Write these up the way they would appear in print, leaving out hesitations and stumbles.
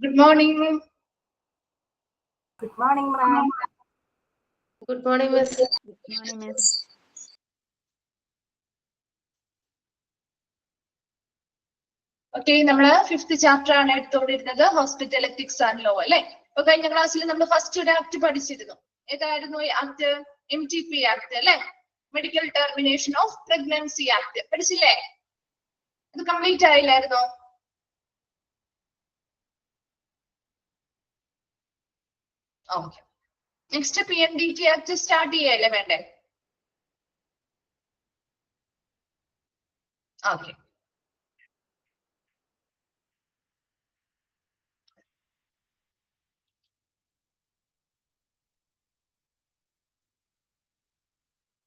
Good morning. Good morning, ma'am. Good morning, Miss. Good morning, miss. Okay, നമ്മള് 5th chapter ആണ് എടുത്തുകൊണ്ടിരുന്നത് hospital ethics and law അല്ലെ. അപ്പൊ കഴിഞ്ഞ ക്ലാസ്സിൽ നമ്മൾ ഫസ്റ്റ് ഒരു ആക്ട് പഠിച്ചിരുന്നു. ഏതായിരുന്നു ഈ ആക്ട്? MTP ആക്ട് അല്ലെ, medical termination of pregnancy act പഠിച്ചില്ലേ? അത് കംപ്ലീറ്റ് ആയില്ലായിരുന്നോ? Okay, next PMDT act start ചെയ്യല്ലേ വേണ്ടേ? Okay,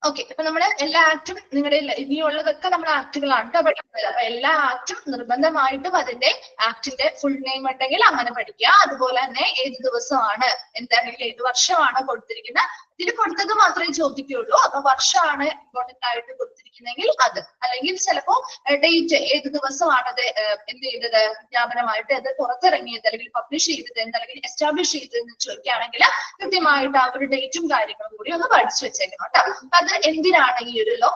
okay. അപ്പൊ നമ്മള് എല്ലാ ആക്ടും നിങ്ങളുടെ ഇനിയുള്ളതൊക്കെ നമ്മുടെ ആക്ടുകളാണ് കേട്ടോ പഠിക്കുന്നത്. അപ്പൊ എല്ലാ ആക്ടും നിർബന്ധമായിട്ടും അതിന്റെ ആക്ടിന്റെ ഫുൾ നെയിം ഉണ്ടെങ്കിൽ അങ്ങനെ പഠിക്കുക. അതുപോലെ തന്നെ ഏത് ദിവസമാണ്, എന്താണെങ്കിൽ ഏത് വർഷമാണ് കൊടുത്തിരിക്കുന്നത്, ഇതിൽ കൊടുത്തത് മാത്രമേ ചോദിക്കുകയുള്ളൂ. അപ്പൊ വർഷമാണ് ഇമ്പോർട്ടന്റ് ആയിട്ട് കൊടുത്തിരിക്കുന്നെങ്കിൽ അത്, അല്ലെങ്കിൽ ചിലപ്പോ ഡേറ്റ് ഏത് ദിവസമാണ് അത് എന്ത് ചെയ്തത്, വിജ്ഞാപനമായിട്ട് അത് പുറത്തിറങ്ങിയത് അല്ലെങ്കിൽ പബ്ലിഷ് ചെയ്തത് അല്ലെങ്കിൽ എസ്റ്റാബ്ലിഷ് ചെയ്തതെന്ന് ചോദിക്കുകയാണെങ്കിൽ കൃത്യമായിട്ട് ആ ഒരു ഡേറ്റും കാര്യങ്ങളും കൂടി ഒന്ന് പഠിച്ചു വെച്ചേക്കണം കേട്ടോ. അത് എന്തിനാണ് ഈ ഒരു ലോ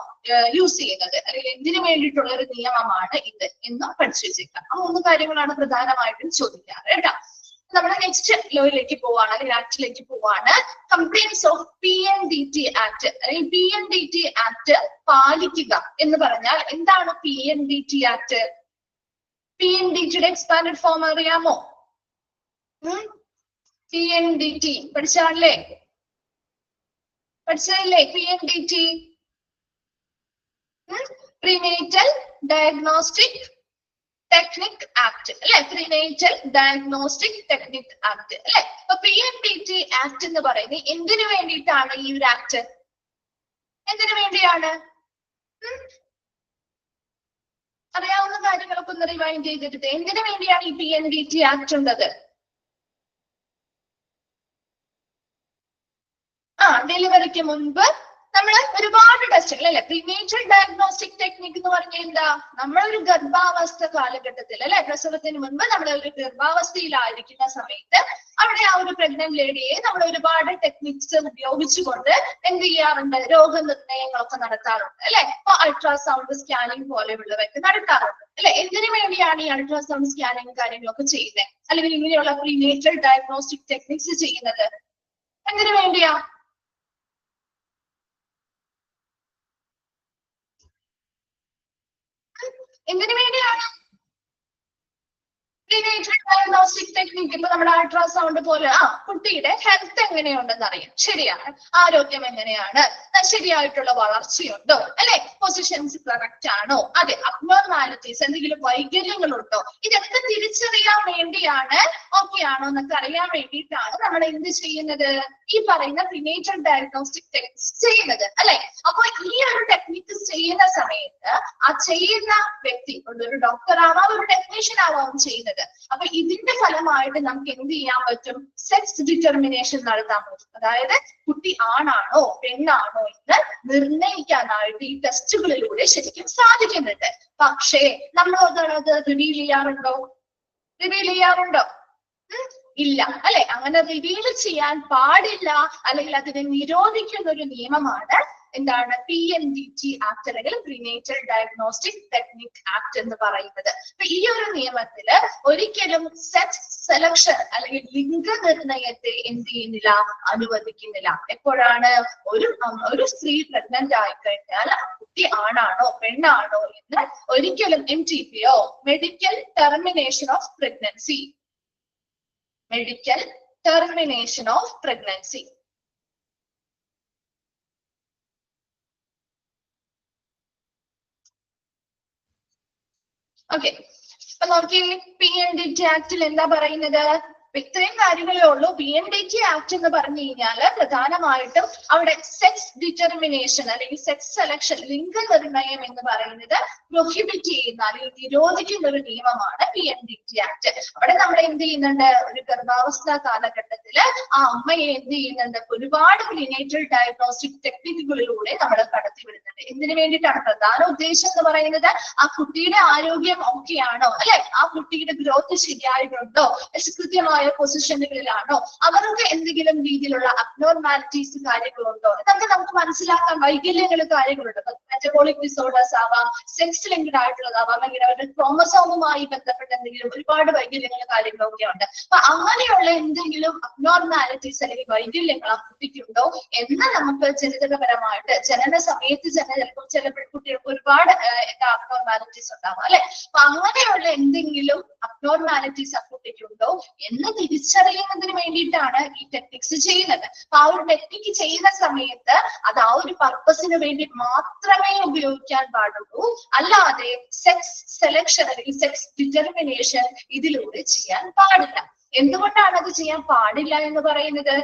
യൂസ് ചെയ്യുന്നത് അല്ലെങ്കിൽ എന്തിനു വേണ്ടിയിട്ടുള്ള ഒരു നിയമമാണ് ഇത് എന്ന് പഠിച്ചു വെച്ചേക്കാം. ആ 3 കാര്യങ്ങളാണ് പ്രധാനമായിട്ടും ചോദിക്കാറ് കേട്ടോ. നമ്മൾ നെക്സ്റ്റ് ലോയിലേക്ക് പോവാണ് അല്ലെങ്കിൽ ആക്ടിലേക്ക് പോവാണ്. കംപ്ലയിന്റ്സ് ഓഫ് PNDT ആക്ട് അല്ലെങ്കിൽ PNDT ആക്ട് പാലിക്കുക എന്ന് പറഞ്ഞാൽ എന്താണ് PNDT ആക്ട്? PNDTയുടെ എക്സ്പാൻഡഡ് ഫോം അറിയാമോ? PNDT പഠിച്ചാലേ പഠിച്ചല്ലേ? PNDT prenatal diagnostic technique act അല്ലെ, പ്രീനേറ്റൽ ഡയഗ്നോസ്റ്റിക് ടെക്നിക് ആക്ട് അല്ലെ. അപ്പൊ PNDT ആക്ട് എന്ന് പറയുന്നത് എന്തിനു വേണ്ടിയിട്ടാണ് ഈ ഒരു ആക്ട്? എന്തിനു വേണ്ടിയാണ്? അറിയാവുന്ന കാര്യങ്ങളൊക്കെ ഒന്ന് റിവൈൻഡ് ചെയ്തിട്ട് എന്തിനു വേണ്ടിയാണ് ഈ PNDT ആക്ട് ഉള്ളത്? ഡെലിവറിക്ക് മുൻപ് നമ്മൾ ഒരുപാട് ടെസ്റ്റുകൾ അല്ലെ, പ്രീനേറ്റൽ ഡയഗ്നോസ്റ്റിക് ടെക്നിക് എന്ന് പറഞ്ഞാൽ എന്താ? നമ്മളൊരു ഗർഭാവസ്ഥ കാലഘട്ടത്തിൽ അല്ലെ, പ്രസവത്തിന് മുൻപ് നമ്മൾ ഒരു ഗർഭാവസ്ഥയിലായിരിക്കുന്ന സമയത്ത് അവിടെ ആ ഒരു പ്രഗ്നന്റ് ലേഡിയെ നമ്മൾ ഒരുപാട് ടെക്നിക്സ് ഉപയോഗിച്ചുകൊണ്ട് എന്ത് ചെയ്യാറുണ്ട്? രോഗനിർണയങ്ങളൊക്കെ നടത്താറുണ്ട് അല്ലെ. ഇപ്പൊ അൾട്രാസൗണ്ട് സ്കാനിങ് പോലെയുള്ളവയൊക്കെ നടത്താറുണ്ട് അല്ലെ. എന്തിനു വേണ്ടിയാണ് ഈ അൾട്രാസൗണ്ട് സ്കാനിങ് കാര്യങ്ങളൊക്കെ ചെയ്യുന്നത് അല്ലെങ്കിൽ ഇങ്ങനെയുള്ള പ്രീനേറ്റൽ ഡയഗ്നോസ്റ്റിക് ടെക്നിക്സ് ചെയ്യുന്നത്? എന്തിനു വേണ്ടിയാ? എന്തിനു വേണ്ടിയാണ് പ്രീനേറ്റൽ ഡയഗ്നോസ്റ്റിക് ടെക്നിക്? ഇപ്പൊ നമ്മുടെ അൾട്രാസൗണ്ട് പോലെ കുട്ടിയുടെ ഹെൽത്ത് എങ്ങനെയുണ്ടെന്ന് അറിയാം. ശരിയാണ്, ആരോഗ്യം എങ്ങനെയാണ്, ശരിയായിട്ടുള്ള വളർച്ചയുണ്ടോ അല്ലെ, പൊസിഷൻസ് കറക്റ്റ് ആണോ, അതെ, അബ്നോർമാലിറ്റീസ് എന്തെങ്കിലും വൈകല്യങ്ങളുണ്ടോ, ഇതൊക്കെ തിരിച്ചറിയാൻ വേണ്ടിയാണ്, ഓക്കെ ആണോ എന്നൊക്കെ അറിയാൻ വേണ്ടിയിട്ടാണ് നമ്മൾ എന്ത് ചെയ്യുന്നത്? ഈ പറയുന്ന പ്രീനേറ്റൽ ഡയഗ്നോസ്റ്റിക് ടെക്നിക്സ് ചെയ്യുന്നത് അല്ലെ. അപ്പൊ ഈ ഒരു ടെക്നിക്സ് ചെയ്യുന്ന സമയത്ത് ആ ചെയ്യുന്ന വ്യക്തി ഒരു ഡോക്ടർ ആവാം, ഒരു ടെക്നീഷ്യൻ ആവാം ചെയ്യുന്നത്. അപ്പൊ ഇതിന്റെ ഫലമായിട്ട് നമുക്ക് എന്ത് ചെയ്യാൻ പറ്റും? സെക്സ് ഡിറ്റർമിനേഷൻ നടത്താൻ പറ്റും. അതായത് കുട്ടി ആണാണോ പെണ്ണാണോ എന്ന് നിർണയിക്കാനായിട്ട് ഈ ടെസ്റ്റുകളിലൂടെ ശരിക്കും സാധിക്കുന്നുണ്ട്. പക്ഷേ നമ്മൾ അത് റിവീൽ ചെയ്യാറുണ്ടോ? ഇല്ല അല്ലെ. അങ്ങനെ റിവീൽ ചെയ്യാൻ പാടില്ല അല്ലെങ്കിൽ അതിനെ നിരോധിക്കുന്ന ഒരു നിയമമാണ് എന്താണ്? PNDT ആക്ട് അല്ലെങ്കിൽ പ്രീനേറ്റൽ ഡയഗ്നോസ്റ്റിക് ടെക്നിക് ആക്ട് എന്ന് പറയുന്നത്. അപ്പൊ ഈ ഒരു നിയമത്തില് ഒരിക്കലും സെക്സ് സെലക്ഷൻ അല്ലെങ്കിൽ ലിംഗനിർണയത്തെ എന്ത് ചെയ്യുന്നില്ല? അനുവദിക്കുന്നില്ല. എപ്പോഴാണ് ഒരു സ്ത്രീ പ്രഗ്നന്റ് ആയി കഴിഞ്ഞാൽ കുട്ടി ആണാണോ പെണ്ണാണോ എന്ന് ഒരിക്കലും MTPയോ medical termination of pregnancy okay. അപ്പൊ നോക്കി PNDT ആക്ടിൽ എന്താ പറയുന്നത്? ഇത്രയും കാര്യങ്ങളേ ഉള്ളൂ. PNDT ആക്ട് എന്ന് പറഞ്ഞു കഴിഞ്ഞാൽ പ്രധാനമായിട്ടും അവിടെ സെക്സ് ഡിറ്റർമിനേഷൻ അല്ലെങ്കിൽ സെക്സ് സെലക്ഷൻ, ലിംഗനിർണയം എന്ന് പറയുന്നത് പ്രൊഹിബിറ്റ് ചെയ്യുന്ന അല്ലെങ്കിൽ നിരോധിക്കുന്ന ഒരു നിയമമാണ് PNDT ആക്ട്. അവിടെ നമ്മൾ എന്ത് ചെയ്യുന്നുണ്ട്, ഒരു ഗർഭാവസ്ഥ കാലഘട്ടത്തില് ആ അമ്മയെ എന്ത് ചെയ്യുന്നുണ്ട്, ഒരുപാട് പ്രീനേറ്റൽ ഡയഗ്നോസ്റ്റിക് ടെക്നിക്കുകളിലൂടെ നമ്മൾ കടത്തിവിടുന്നുണ്ട്. എന്തിനു വേണ്ടിയിട്ടാണ്? പ്രധാന ഉദ്ദേശം എന്ന് പറയുന്നത് ആ കുട്ടിയുടെ ആരോഗ്യം ഓക്കെയാണോ, അല്ലെ, ആ കുട്ടിയുടെ ഗ്രോത്ത് ശരിയായിട്ടുണ്ടോ, കൃത്യമായ പൊസിഷനുകളിലാണോ, അവർക്ക് എന്തെങ്കിലും രീതിയിലുള്ള അബ്നോർമാലിറ്റീസ് കാര്യങ്ങളുണ്ടോ എന്നൊക്കെ നമുക്ക് മനസ്സിലാക്കാൻ വൈകല്യങ്ങൾ കാര്യങ്ങളുണ്ട്. മെറ്റബോളിക് ഡിസോർഡേഴ്സ് ആവാം, സെക്സ് ലിങ്ക്ഡ് ആയിട്ടുള്ളതാവാം, അല്ലെങ്കിൽ അവരുടെ ക്രോമസോമുമായി ബന്ധപ്പെട്ട എന്തെങ്കിലും ഒരുപാട് വൈകല്യങ്ങൾ കാര്യങ്ങളൊക്കെ ഉണ്ട്. അപ്പൊ അങ്ങനെയുള്ള എന്തെങ്കിലും അബ്നോർമാലിറ്റീസ് അല്ലെങ്കിൽ വൈകല്യങ്ങൾ ആ കുട്ടിക്കുണ്ടോ എന്ന് നമുക്ക് ജനിതകപരമായിട്ട് ജനന സമയത്ത് ചിലപ്പോൾ ചില കുട്ടികൾക്ക് ഒരുപാട് അബ്നോർമാലിറ്റീസ് ഉണ്ടാവും, അല്ലെ. അപ്പൊ അങ്ങനെയുള്ള എന്തെങ്കിലും അബ്നോർമാലിറ്റീസ് ആ കുട്ടിക്കുണ്ടോ എന്ന് തിരിച്ചറിയുന്നതിന് വേണ്ടിയിട്ടാണ് ഈ ടെക്നിക്സ് ചെയ്യുന്നത്. അപ്പൊ ആ ഒരു ടെക്നിക്ക് ചെയ്യുന്ന സമയത്ത് അത് ആ ഒരു പർപ്പസിന് വേണ്ടി മാത്രമേ ഉപയോഗിക്കാൻ പാടുള്ളൂ, അല്ലാതെ സെക്സ് സെലക്ഷൻ അല്ലെങ്കിൽ സെക്സ് ഡിറ്റർമിനേഷൻ ഇതിലൂടെ ചെയ്യാൻ പാടില്ല. എന്തുകൊണ്ടാണ് അത് ചെയ്യാൻ പാടില്ല എന്ന് പറയുന്നത്?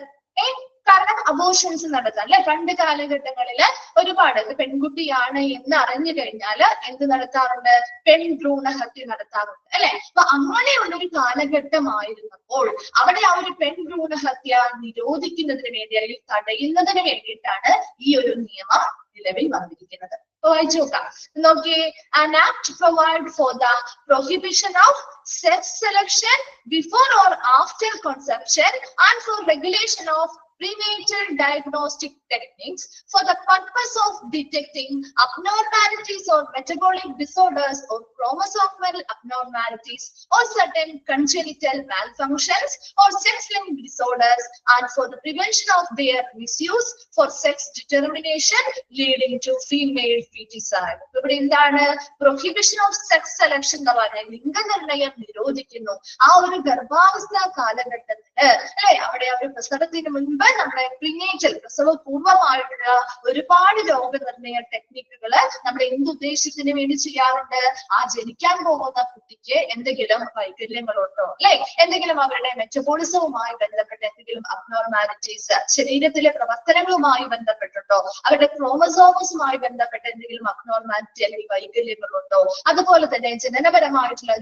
കാരണം അബോർഷൻസ് നടത്താം, അല്ലെ. പണ്ട് കാലഘട്ടങ്ങളില് ഒരുപാട് പെൺകുട്ടിയാണ് എന്ന് അറിഞ്ഞു കഴിഞ്ഞാല് എന്ത് നടത്താറുണ്ട്? പെൺഭ്രൂണഹത്യ നടത്താറുണ്ട്, അല്ലെ. അപ്പൊ അങ്ങനെയുള്ള ഒരു കാലഘട്ടമായിരുന്നപ്പോൾ അവിടെ ആ ഒരു പെൺഭ്രൂണഹത്യ നിരോധിക്കുന്നതിന് വേണ്ടി അല്ലെങ്കിൽ തടയുന്നതിന് വേണ്ടിയിട്ടാണ് ഈ ഒരു നിയമം നിലവിൽ വന്നിരിക്കുന്നത്. വായിച്ചു നോക്കാം, നോക്കിയേ. An act provide for the prohibition of sex selection before or after conception and for regulation of prenatal diagnostic techniques for the purpose of detecting abnormalities or metabolic disorders or chromosomal abnormalities or certain congenital malfunctions or sex-linked disorders and for the prevention of their misuse for sex determination leading to female feticide. ഇവിടെ എന്താണ്? Prohibition of sex selection എന്ന് പറഞ്ഞാൽ ലിംഗനിർണയം നിരോധിക്കുന്നു. ആ ഒരു ഗർഭാവസ്ഥ കാലഘട്ടത്തില്, അല്ലെ, അവിടെ ഒരു പ്രസവത്തിന് മുൻപ് നമ്മുടെ പ്രീനേറ്റൽ പ്രസവ പൂർവമായിട്ടുള്ള ഒരുപാട് രോഗനിർണയ ടെക്നിക്കുകള് നമ്മൾ എന്തുദ്ദേശത്തിന് വേണ്ടി ചെയ്യാറുണ്ട്? ആ ജനിക്കാൻ പോകുന്ന കുട്ടിക്ക് എന്തെങ്കിലും വൈകല്യങ്ങളുണ്ടോ, അല്ലെ, എന്തെങ്കിലും അവരുടെ മെറ്റബോളിസവുമായി ബന്ധപ്പെട്ട എന്തെങ്കിലും അബ്നോർമാലിറ്റീസ്, ശരീരത്തിലെ പ്രവർത്തനങ്ങളുമായി ബന്ധപ്പെട്ടുണ്ടോ, അവരുടെ ക്രോമസോമസുമായി ബന്ധപ്പെട്ട എന്തെങ്കിലും അബ്നോർമാലിറ്റി അല്ലെങ്കിൽ വൈകല്യങ്ങളുണ്ടോ, അതുപോലെ തന്നെ ജനിതകപരമായിട്ടുള്ള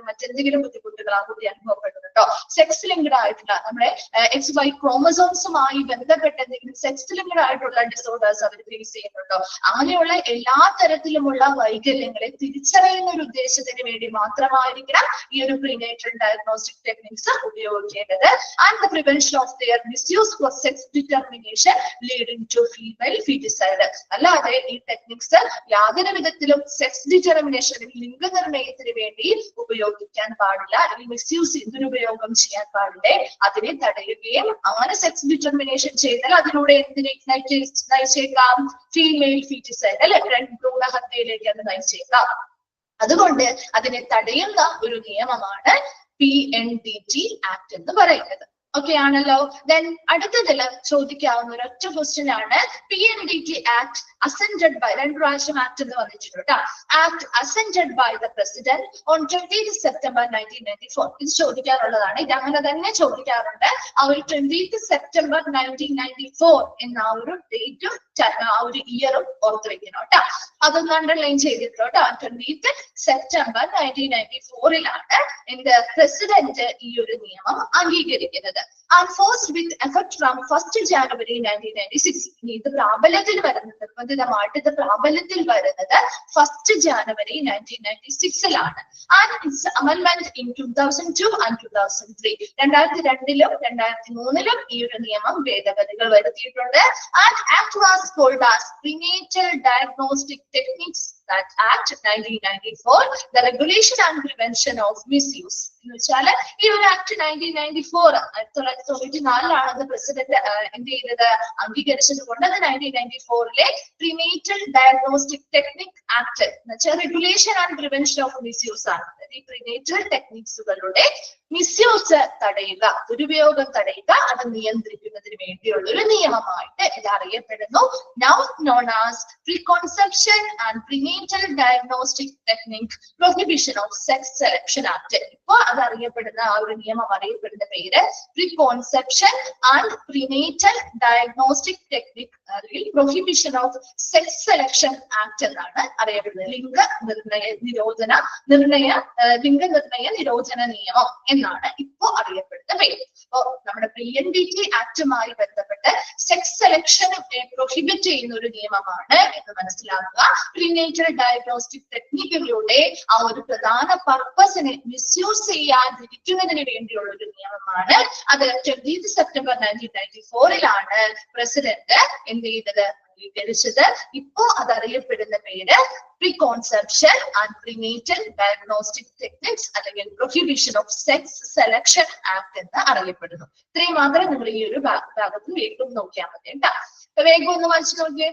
മറ്റെന്തെങ്കിലും ബുദ്ധിമുട്ടുകൾ ആ കുട്ടി അനുഭവപ്പെടുന്നുണ്ടോ, സെക്സ് ലിങ്ക്ഡ് ആയിട്ടുള്ള നമ്മുടെ XY ക്രോമസോംസുമായി ബന്ധപ്പെട്ട എന്തെങ്കിലും സെക്സ് ലിങ്ക്ഡ് ആയിട്ടുള്ള ഡിസോർഡേഴ്സ് അവർ ഫേസ് ചെയ്യുന്നുണ്ടോ, അങ്ങനെയുള്ള എല്ലാ തരത്തിലുമുള്ള വൈകല്യങ്ങളെ തിരിച്ചറിയുന്ന ഒരു ഉദ്ദേശത്തിന് വേണ്ടി മാത്രമായിരിക്കണം ഈ ഒരു പ്രീനേറ്റൽ ഡയഗ്നോസ്റ്റിക് ടെക്നിക്സ് ഉപയോഗിക്കേണ്ടത്. And the prevention of their misuse for sex determination leading to female foeticide. അല്ലാതെ ഈ ടെക്നിക്സ് യാതൊരു വിധത്തിലും സെക്സ് ഡിറ്റർമിനേഷൻ ലിംഗനിർണയത്തിന് വേണ്ടി ഉപയോഗിക്കാൻ പാടില്ല, അല്ലെങ്കിൽ മിസ്യൂസ് ദുരുപയോഗം ചെയ്യാൻ പാടില്ലേ, അതിനെ തടയുകയും അങ്ങനെ സെക്സ് ഡിറ്റർമിനേഷൻ ചെയ്താൽ അതിലൂടെ എന്തിനെ നയിച്ചേക്കാം? ഫീമെയിൽ ഫീറ്റിസൈഡ്, അല്ലെ, ഭ്രൂണഹത്യയിലേക്ക് അത് നയിച്ചേക്കാം. അതുകൊണ്ട് അതിനെ തടയുന്ന ഒരു നിയമമാണ് PNDT ആക്ട് എന്ന് പറയുന്നത്. ഓക്കെ ആണല്ലോ. ദെൻ അടുത്തതില് ചോദിക്കാവുന്ന ഒരൊറ്റ ക്വസ്റ്റ്യൻ ആണ് PNDT ആക്ട് അസെന്റഡ് ബൈ, രണ്ട് പ്രാവശ്യം ആക്ട് എന്ന് വന്നിട്ടുണ്ട് കേട്ടോ. Act assented by the president on 20th September 1994. ഇത് ചോദിക്കാറുള്ളതാണ്, ഇത് അങ്ങനെ തന്നെ ചോദിക്കാറുണ്ട്. ആ ഒരു 20th September 1994 എന്ന ആ ഒരു ഡേറ്റും ആ ഒരു ഇയറും ഓർത്ത് വെക്കണം കേട്ടോ. അതൊന്ന് അണ്ടർലൈൻ ചെയ്തിട്ടോ കേട്ടോ. 20th September 1994 എന്റെ പ്രസിഡന്റ് ഈ ഒരു നിയമം അംഗീകരിക്കുന്നത്. And forced with effect from 1st January 1996. ഇത് പ്രാബല്യത്തിൽ വരുന്നത്, നിർബന്ധിതമായിട്ട് ഇത് പ്രാബല്യത്തിൽ വരുന്നത് 1st January 1996 And its amendment in 2002 and 2003. 2002 2003 ഈ ഒരു നിയമം ഭേദഗതികൾ വരുത്തിയിട്ടുണ്ട്. And act was called as Prenatal Diagnostic Techniques that Act 1994, the regulation and prevention of misuse. എന്ന് വെച്ചാല് ഈ ഒരു ആക്ട് 1994 1994 പ്രസിഡന്റ് എന്ത് ചെയ്തത്, അംഗീകരിച്ചത് കൊണ്ട് അത് 1994 പ്രീനേറ്റൽ ഡയഗ്നോസ്റ്റിക് ടെക്നിക് ആക്ട് എന്ന് വെച്ചാൽ regulation and prevention of misuse ആണ്. ഈ പ്രീനേറ്റൽ ടെക്നിക്സുകളുടെ മിസ്യൂസ് തടയുക, ദുരുപയോഗം തടയുക, അത് നിയന്ത്രിക്കുന്നതിന് വേണ്ടിയുള്ള ഒരു നിയമമായിട്ട് ഇത് അറിയപ്പെടുന്നു. Now known as preconception and prenatal diagnostic technique prohibition of sex selection act. ഇപ്പൊ അതറിയപ്പെടുന്ന ആ ഒരു നിയമം അറിയപ്പെടുന്ന പേര് preconception and prenatal diagnostic technique അല്ലെങ്കിൽ prohibition of sex selection act എന്നാണ് അറിയപ്പെടുന്നത്. ലിംഗനിർണയ നിരോധന നിയമം എന്നാണ് ഇപ്പോ അറിയപ്പെടുന്ന പേര്. അപ്പോ നമ്മുടെ PNDT ആക്ടുമായി ബന്ധപ്പെട്ട് സെക്സ് സെലക്ഷനെ പ്രൊഹിബിറ്റ് ചെയ്യുന്ന ഒരു നിയമമാണ് എന്ന് മനസ്സിലാക്കുക. പ്രീനേറ്റൽ ഡയഗ്നോസ്റ്റിക് ടെക്നിക്കുകളുടെ ആ ഒരു പ്രധാന പർപ്പസിനെ മിസ്യൂസ് ചെയ്യാതിരിക്കുന്നതിന് വേണ്ടിയുള്ള ഒരു നിയമമാണ്. അത് 20 സെപ്റ്റംബർ 1994 പ്രസിഡന്റ് എന്ത് ചെയ്തത്, അംഗീകരിച്ചത്. ഇപ്പോ അതറിയപ്പെടുന്ന പേര് preconception and prenatal diagnostic techniques അല്ലെങ്കിൽ prohibition of sex selection act എന്ന് അറിയപ്പെടുന്നു. ഇത്രയും മാത്രം നിങ്ങൾ ഈ ഒരു ഭാഗത്ത് വേഗം നോക്കിയാൽ മതി കേട്ടോ. വേഗം ഒന്ന് വായിച്ചു നോക്കിയേ.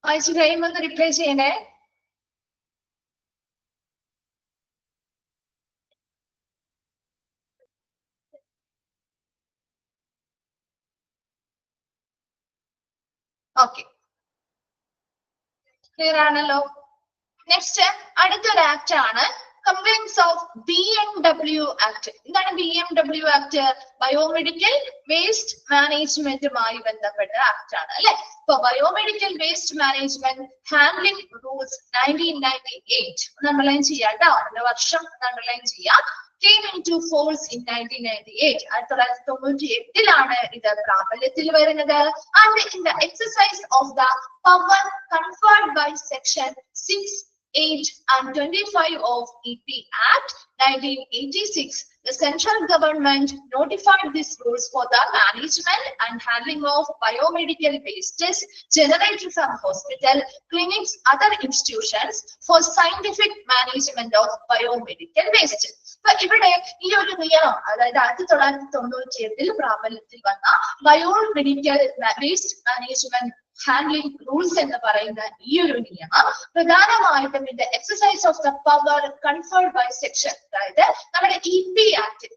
വായിച്ചു കഴിയുമ്പോൾ ഒന്ന് റിപ്ലൈ ചെയ്യണേ. ഓക്കെ, ക്ലിയർ ആണല്ലോ. നെക്സ്റ്റ് അടുത്തൊരു ആക്ട് ആണ് കംപ്ലൈൻസ് ഓഫ് BMW ആക്ട്. എന്താണ് BMW ആക്ട്? ബയോമെഡിക്കൽ വേസ്റ്റ് മാനേജ്മെന്റുമായി ബന്ധപ്പെട്ട ആക്ട് ആണ് അല്ലെ. ഇപ്പൊ biomedical waste management handling rules 1998 underline ചെയ്യാം കേട്ടോ. അതിന്റെ വർഷം അണ്ടർലൈൻ ചെയ്യാം. came into force in 1998. 1998 ഇത് പ്രാബല്യത്തിൽ വരുന്നത്. And in the exercise of the power conferred by section 6, 8 and 25 of EP Act 1986, the central government notified these rules for the management and handling of biomedical wastes generated from hospital, clinics, other institutions for scientific management of biomedical waste. അപ്പൊ ഇവിടെ ഈ ഒരു നിയമം, അതായത് 1998 പ്രാബല്യത്തിൽ വന്ന biomedical waste management handling rules എന്ന് പറയുന്ന ഈ ഒരു നിയമം പ്രധാനമായിട്ടും ഇതിന്റെ exercise of the power conferred by section, അതായത് നമ്മുടെ EP ആക്ട്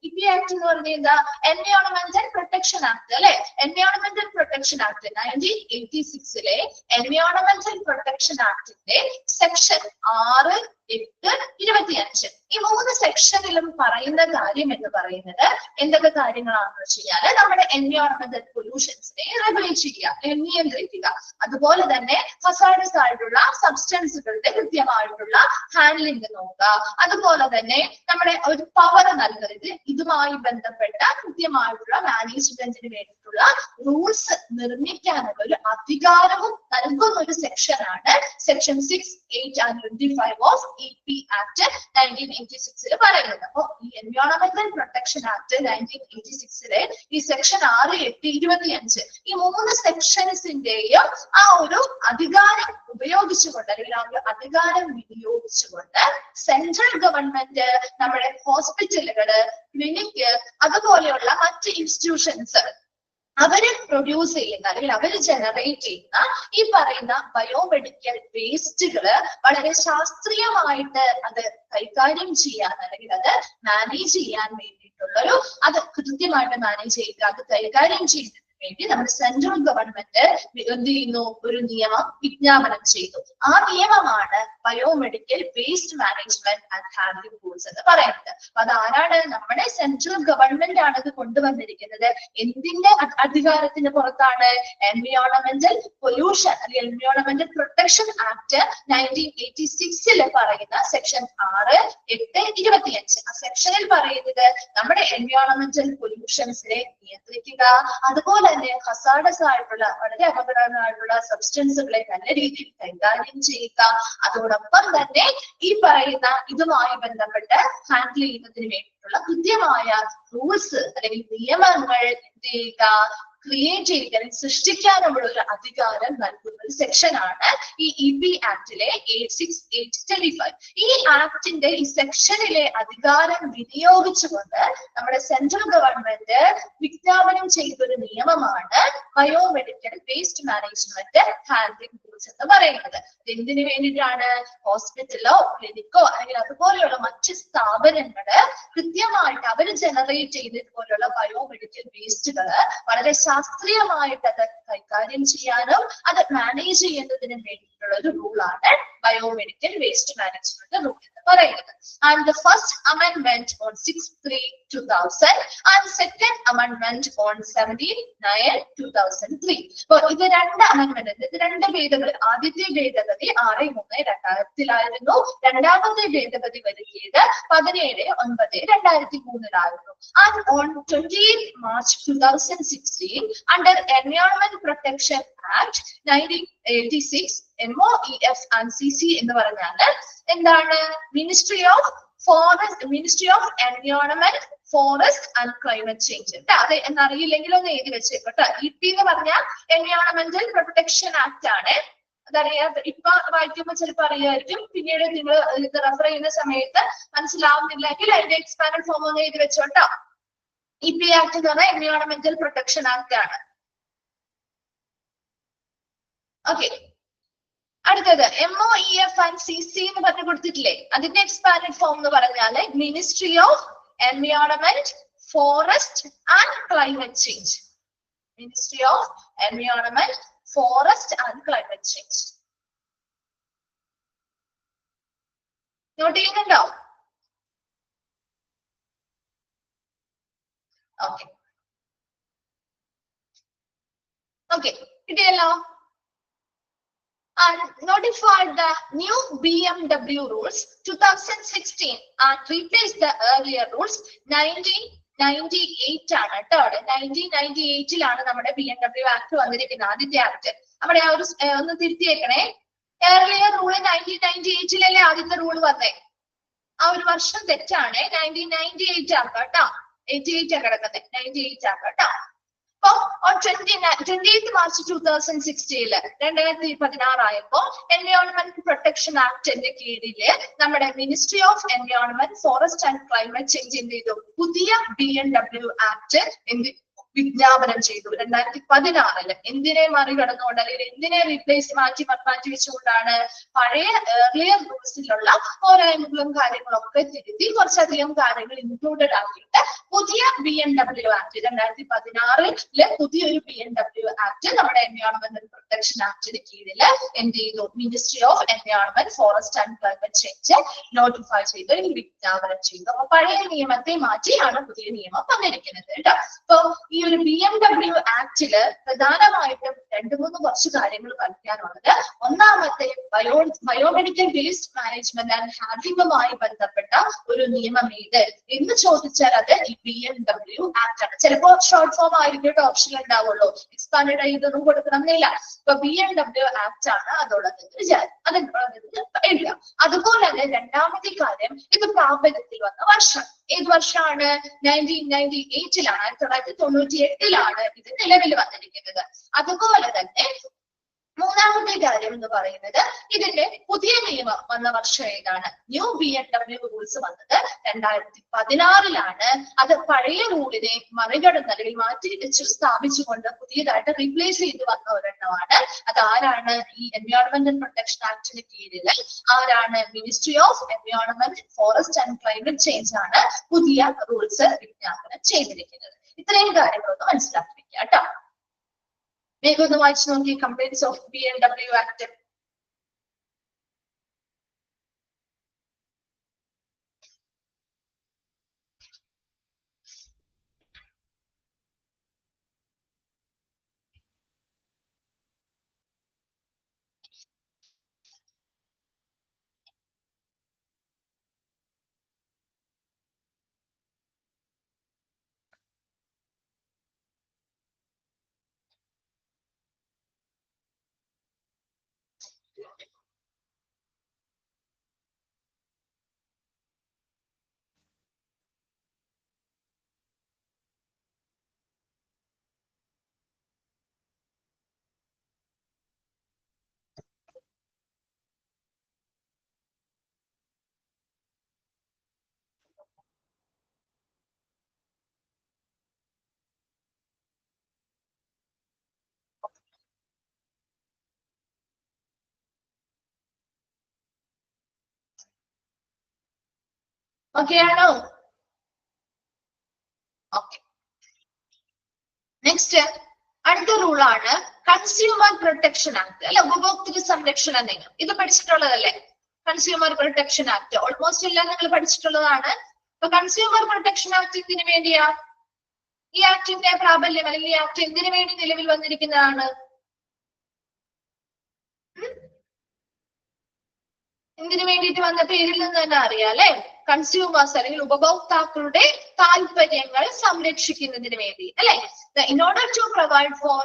എന്ന് പറഞ്ഞ എന്താ, എൻവയോൺമെന്റൽ പ്രൊട്ടക്ഷൻ ആക്ട് അല്ലെ. എൻവയോൺമെന്റൽ പ്രൊട്ടക്ഷൻ ആക്ട് 1986 എൻവയോൺമെന്റൽ പ്രൊട്ടക്ഷൻ ആക്ടിന്റെ സെക്ഷൻ 6, 8, 25 ഈ 3 സെക്ഷനിലും പറയുന്ന കാര്യം എന്ന് പറയുന്നത് എന്തൊക്കെ കാര്യങ്ങളാണെന്ന് വെച്ച് കഴിഞ്ഞാൽ നമ്മുടെ എൻവയോൺമെന്റൽ പൊല്യൂഷൻസിനെ റെഗുലേറ്റ് ചെയ്യുക, നിയന്ത്രിക്കുക. അതുപോലെ തന്നെ ഹസാർഡസ് ആയിട്ടുള്ള സബ്സ്റ്റൻസുകളുടെ കൃത്യമായിട്ടുള്ള ഹാൻഡ്ലിംഗ് നോക്കുക. അതുപോലെ തന്നെ നമ്മുടെ ഒരു പവർ നൽകുന്നത്, ഇതുമായി ബന്ധപ്പെട്ട കൃത്യമായിട്ടുള്ള മാനേജ്മെന്റിന് വേണ്ടിയിട്ടുള്ള റൂൾസ് നിർമ്മിക്കാനുള്ള ഒരു അധികാരവും നൽകുന്ന ഒരു സെക്ഷനാണ് section 6, 8 and 25 of EP act 1986 പറയുന്നത്. അപ്പൊ ഈ എൻവയോൺമെന്റൽ പ്രൊട്ടക്ഷൻ ആക്ട് 1986 ഈ സെക്ഷൻ 6, 8, 25 ഈ 3 സെക്ഷൻസിന്റെയും ആ ഒരു അധികാരം ഉപയോഗിച്ചുകൊണ്ട് അല്ലെങ്കിൽ ആ ഒരു അധികാരം വിനിയോഗിച്ചുകൊണ്ട് സെൻട്രൽ ഗവൺമെന്റ് നമ്മുടെ ഹോസ്പിറ്റലുകള്, ക്ലിനിക്ക്, അതുപോലെയുള്ള മറ്റ് ഇൻസ്റ്റിറ്റ്യൂഷൻസ് അവര് പ്രൊഡ്യൂസ് ചെയ്യുന്ന അല്ലെങ്കിൽ അവര് ജനറേറ്റ് ചെയ്യുന്ന ഈ പറയുന്ന ബയോമെഡിക്കൽ വേസ്റ്റുകള് വളരെ ശാസ്ത്രീയമായിട്ട് അത് കൈകാര്യം ചെയ്യാൻ അല്ലെങ്കിൽ അത് മാനേജ് ചെയ്യാൻ വേണ്ടിയിട്ടുള്ളൊരു, അത് കൃത്യമായിട്ട് മാനേജ് ചെയ്യുക, അത് കൈകാര്യം വേണ്ടി നമ്മുടെ സെൻട്രൽ ഗവൺമെന്റ് എന്ത് ചെയ്യുന്നു, ഒരു നിയമം വിജ്ഞാപനം ചെയ്തു. ആ നിയമമാണ് biomedical waste management and handling rules എന്ന് പറയുന്നത്. അപ്പൊ അതാരാണ്? നമ്മുടെ സെൻട്രൽ ഗവൺമെന്റ് ആണ് ഇത് കൊണ്ടുവന്നിരിക്കുന്നത്. എന്തിന്റെ അധികാരത്തിന് പുറത്താണ്? എൻവയോൺമെന്റൽ പൊല്യൂഷൻ അല്ലെങ്കിൽ എൻവയോൺമെന്റൽ പ്രൊട്ടക്ഷൻ ആക്ട് 1986 പറയുന്ന സെക്ഷൻ 6, 8, 25. ആ സെക്ഷനിൽ പറയുന്നത് നമ്മുടെ എൻവയോൺമെന്റൽ പൊല്യൂഷൻസിനെ നിയന്ത്രിക്കുക, അതുപോലെ തന്നെ ഹസാഡസ് ആയിട്ടുള്ള വളരെ അപകടകരമായിട്ടുള്ള സബ്സ്റ്റൻസുകളെ നല്ല രീതിയിൽ കൈകാര്യം ചെയ്യുക, അതോടൊപ്പം തന്നെ ഈ പറയുന്ന ഇതുമായി ബന്ധപ്പെട്ട് ഹാൻഡിൽ ചെയ്യുന്നതിന് വേണ്ടിയിട്ടുള്ള കൃത്യമായ റൂൾസ് അല്ലെങ്കിൽ നിയമങ്ങൾ എന്ത് ചെയ്യുക, ക്രിയേറ്റ് ചെയ്യാൻ സൃഷ്ടിക്കാനുള്ള ഒരു അധികാരം നൽകുന്ന ഒരു സെക്ഷനാണ് ഈ EP ആക്ടിലെ 86/825. ഈ ആക്ടിന്റെ ഈ സെക്ഷനിലെ അധികാരം വിനിയോഗിച്ചുകൊണ്ട് നമ്മുടെ സെൻട്രൽ ഗവൺമെന്റ് വിജ്ഞാപനം ചെയ്തൊരു നിയമമാണ് biomedical waste management handling rules എന്ന് പറയുന്നത്. എന്തിനു വേണ്ടിയിട്ടാണ്? ഹോസ്പിറ്റലോ ക്ലിനിക്കോ അല്ലെങ്കിൽ അതുപോലെയുള്ള മറ്റ് സ്ഥാപനങ്ങള് കൃത്യമായിട്ട് അവർ ജനറേറ്റ് ചെയ്തതുപോലുള്ള ബയോമെഡിക്കൽ വേസ്റ്റുകള് വളരെ ശാസ്ത്രീയമായിട്ട് അത് കൈകാര്യം ചെയ്യാനും അത് മാനേജ് ചെയ്യുന്നതിനും വേണ്ടിയിട്ടുള്ള ഒരു റൂളാണ് ബയോമെഡിക്കൽ വേസ്റ്റ് മാനേജ്മെന്റ് റൂൾ എന്ന് പറയുന്നത്. And the first amendment on 6/3/2000 and second amendment on 17/9/2003. അപ്പൊ ഇത് രണ്ട് അമെന്റ്മെന്റ്, ഇത് രണ്ട് ഭേദഗതി. ആദ്യത്തെ ഭേദഗതി 6/3/2000 രണ്ടാമത്തെ ഭേദഗതി വരുത്തിയത് 17/9/2003. And on 20th March 2016 under Environment Protection Act 1986 MOEF and CC എന്ന് പറഞ്ഞാല് എന്താണ്? Ministry of environment, forest and climate change. അത് എന്നറിയില്ലെങ്കിൽ ഒന്ന് എഴുതി വെച്ചേക്കോട്ടെ. EP എന്ന് പറഞ്ഞാൽ എൻവയോൺമെന്റൽ പ്രൊട്ടക്ഷൻ ആക്ട് ആണ്. അതറിയാം, ഇപ്പൊ വായിക്കുമ്പോൾ ചിലപ്പോൾ അറിയായിരിക്കും, പിന്നീട് നിങ്ങൾ ഇത് റെഫർ ചെയ്യുന്ന സമയത്ത് മനസ്സിലാവുന്നില്ലെങ്കിൽ അതിന്റെ എക്സ്പാൻഡ് ഫോം ഒന്ന് എഴുതി വെച്ചോട്ടോ. EP ആക്ട് എന്ന് പറഞ്ഞാൽ എൻവയോൺമെന്റൽ പ്രൊട്ടക്ഷൻ ആക്ട് ആണ്. ഓക്കെ, അടുത്തത് MOEF ആൻഡ് CC എന്ന് പറഞ്ഞു കൊടുത്തിട്ടില്ലേ? അതിന്റെ എക്സ്പാൻഡ് ഫോം എന്ന് പറഞ്ഞാല് ministry of environment, forest and climate change. Ministry of environment, forest and climate change. Note ചെയ്യുന്നുണ്ടോ? ഓക്കെ ഓക്കെ, കിട്ടിയല്ലോ. And notified the new BMW rules 2016 and replaced the earlier rules 1998 ആണ് കേട്ടോ. 1998 നമ്മുടെ BMW ആക്ട് വന്നിരിക്കുന്നത്, ആദ്യത്തെ act. അവിടെ ആ ഒരു ഒന്ന് തിരുത്തിയേക്കണേ. ഏർലിയർ റൂള് 1998 ആദ്യത്തെ റൂള് വന്നേ. ആ ഒരു വർഷം തെറ്റാണ്. 1998 ആക്കാം കേട്ടോ. 88 കിടക്കുന്നത്, 98 ആക്കാം കേട്ടോ. അപ്പൊ 20th March 2016 2016 ആയപ്പോ എൻവയോൺമെന്റ് പ്രൊട്ടക്ഷൻ ആക്ടിന്റെ കീഴില് നമ്മുടെ ministry of environment, forest and climate change എന്ത് ചെയ്തു? പുതിയ BMW ആക്ട് വിജ്ഞാപനം ചെയ്തു 2016. എന്തിനെ മറികടന്നുകൊണ്ട് അല്ലെങ്കിൽ എന്തിനെ മാറ്റി വെച്ചുകൊണ്ടാണ്? പഴയ ഏർലിയർ റൂൾസിലുള്ള പോരായ്മകളും കാര്യങ്ങളൊക്കെ തിരുത്തി കുറച്ചധികം കാര്യങ്ങൾ ഇൻക്ലൂഡഡ് ആക്കിയിട്ട് പുതിയ BMW ആക്ട് 2016 പുതിയൊരു BMW ആക്ട് നമ്മുടെ എൻവയോൺമെന്റൽ പ്രൊട്ടക്ഷൻ ആക്ടിന് കീഴിൽ എന്ത് ചെയ്തു? Ministry of environment, forest and climate change notify ചെയ്ത് വിജ്ഞാപനം ചെയ്തു. അപ്പൊ പഴയ നിയമത്തെ മാറ്റിയാണ് പുതിയ നിയമം വന്നിരിക്കുന്നത് കേട്ടോ. അപ്പൊ ഈ ഒരു BMW ആക്ടില് പ്രധാനമായിട്ടും 2-3 കുറച്ച് കാര്യങ്ങൾ പഠിക്കാനുള്ളത്. ഒന്നാമത്തെ ബയോമെഡിക്കൽ വേസ്റ്റ് മാനേജ്മെന്റ് ആൻഡ് ഹാൻഡ്ലിംഗുമായി ബന്ധപ്പെട്ട ഒരു നിയമം ഏത് എന്ന് ചോദിച്ചാൽ അത് ഈ BMW ആക്ട് ആണ്. ചിലപ്പോ ഷോർട്ട് ഫോം ആയിരിക്കും ഓപ്ഷൻ ഉണ്ടാവുള്ളൂ, എക്സ്പാൻഡ് ഇതൊന്നും കൊടുക്കണമെന്നില്ല. ഇപ്പൊ BMW ആക്ട് ആണ് അതോടൊപ്പം എഴുതുക. അതുപോലെ തന്നെ രണ്ടാമത്തെ കാര്യം, ഇത് പ്രാബല്യത്തിൽ വന്ന വർഷം ഏത് വർഷമാണ്? 1998 1998 ഇത് നിലവിൽ വന്നിരിക്കുന്നത്. അതുപോലെ തന്നെ മൂന്നാമത്തെ കാര്യം എന്ന് പറയുന്നത് ഇതിന്റെ പുതിയ നിയമം വന്ന വർഷം ഏതാണ്? ന്യൂ BMW റൂൾസ് വന്നത് 2016 അത് പഴയ റൂളിനെ മറികടന്ന് അല്ലെങ്കിൽ മാറ്റി സ്ഥാപിച്ചുകൊണ്ട് പുതിയതായിട്ട് റീപ്ലേസ് ചെയ്ത് വന്ന ഒരെണ്ണമാണ്. അത് ആരാണ്? ഈ എൻവയോൺമെന്റൽ പ്രൊട്ടക്ഷൻ ആക്ടിന് കീഴിൽ ആരാണ്? Ministry of environment, forest and climate change ആണ് പുതിയ റൂൾസ് വിജ്ഞാപനം ചെയ്തിരിക്കുന്നത്. ഇത്രയും കാര്യങ്ങളൊന്ന് മനസ്സിലാക്കി വെക്കുക കേട്ടോ. വേഗം ഒന്ന് വായിച്ചു നോക്കി complaints of BLW act. Okay ആണോ? ഓക്കെ. നെക്സ്റ്റ് അടുത്ത റൂളാണ് കൺസ്യൂമർ പ്രൊട്ടക്ഷൻ ആക്ട് അല്ലെ, ഉപഭോക്തൃ സംരക്ഷണ നിയമം. ഇത് പഠിച്ചിട്ടുള്ളതല്ലേ? കൺസ്യൂമർ പ്രൊട്ടക്ഷൻ ആക്ട് ഓൾമോസ്റ്റ് എല്ലാം നിങ്ങൾ പഠിച്ചിട്ടുള്ളതാണ്. അപ്പൊ കൺസ്യൂമർ പ്രൊട്ടക്ഷൻ ആക്ട് എന്തിനു വേണ്ടിയാ? ഈ ആക്ടിന്റെ പ്രാബല്യം അല്ലെങ്കിൽ ഈ ആക്ട് എന്തിനു വേണ്ടി നിലവിൽ വന്നിരിക്കുന്നതാണ്? എന്തിനു വേണ്ടിയിട്ട് വന്ന പേരിൽ നിന്ന് തന്നെ അറിയാം അല്ലെ? കൺസ്യൂമേഴ്സ് അല്ലെങ്കിൽ ഉപഭോക്താക്കളുടെ താല്പര്യങ്ങൾ സംരക്ഷിക്കുന്നതിന് വേണ്ടി അല്ലെ? In order to provide for